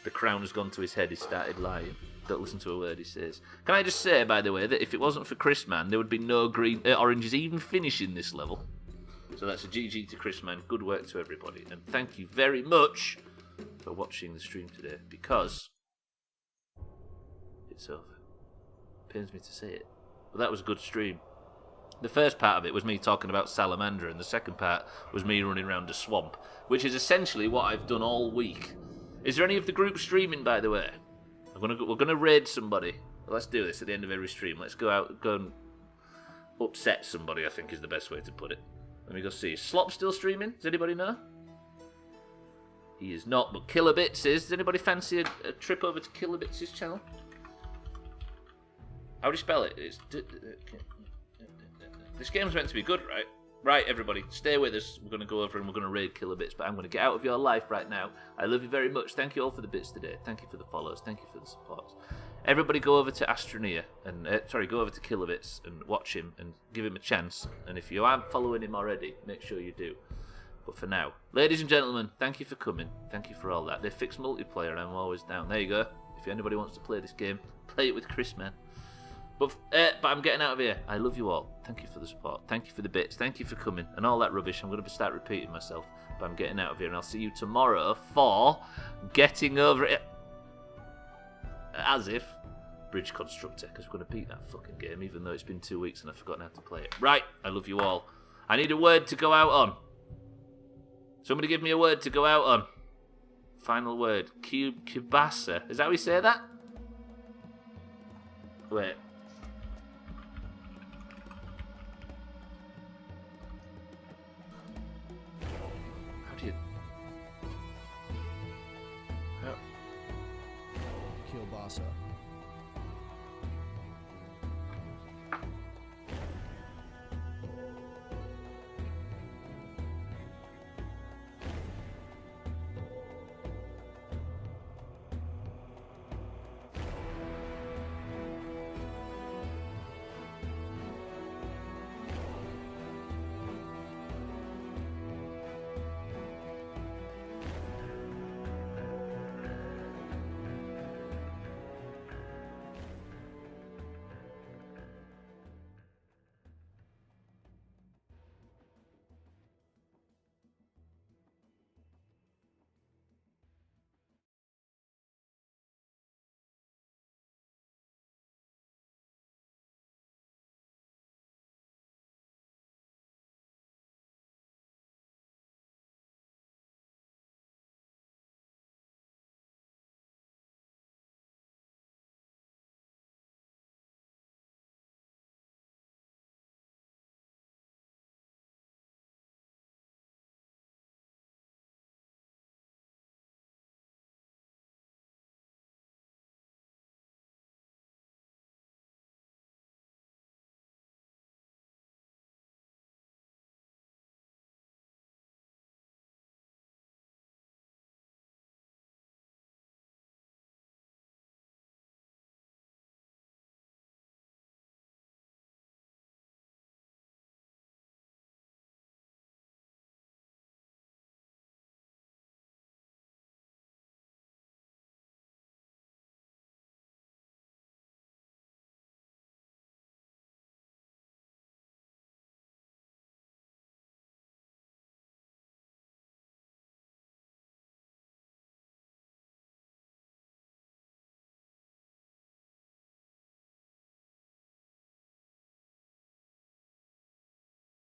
The crown has gone to his head. He started lying. Don't listen to a word he says. Can I just say, by the way, that if it wasn't for Chrisman, there would be no oranges even finishing this level. So that's a GG to Chrisman. Good work to everybody. And thank you very much for watching the stream today, because it's over. Pains me to say it. But that was a good stream. The first part of it was me talking about Salamander, and the second part was me running around a swamp, which is essentially what I've done all week. Is there any of the group streaming, by the way? We're gonna raid somebody. Let's do this at the end of every stream. Let's go and upset somebody, I think is the best way to put it. Let me go see. Is Slop still streaming? Does anybody know? He is not, but Kilobits is. Does anybody fancy a trip over to Kilobits' channel? How do you spell it? It's this game's meant to be good, right? Right, everybody, stay with us. We're going to go over and we're going to raid Kilobits, but I'm going to get out of your life right now. I love you very much. Thank you all for the bits today. Thank you for the follows. Thank you for the support. Everybody go over to Astroneer, and go over to Kilobits and watch him and give him a chance. And if you aren't following him already, make sure you do. But for now, ladies and gentlemen, thank you for coming. Thank you for all that. They fixed multiplayer and I'm always down. There you go. If anybody wants to play this game, play it with Chris, man. But I'm getting out of here. I love you all. Thank you for the support. Thank you for the bits. Thank you for coming. And all that rubbish. I'm going to start repeating myself. But I'm getting out of here. And I'll see you tomorrow for Getting Over It. As if. Bridge Constructor. Because we're going to beat that fucking game. Even though it's been 2 weeks and I've forgotten how to play it. Right. I love you all. I need a word to go out on. Somebody give me a word to go out on. Final word. Kibasa. Is that how we say that? Wait. Kielbasa.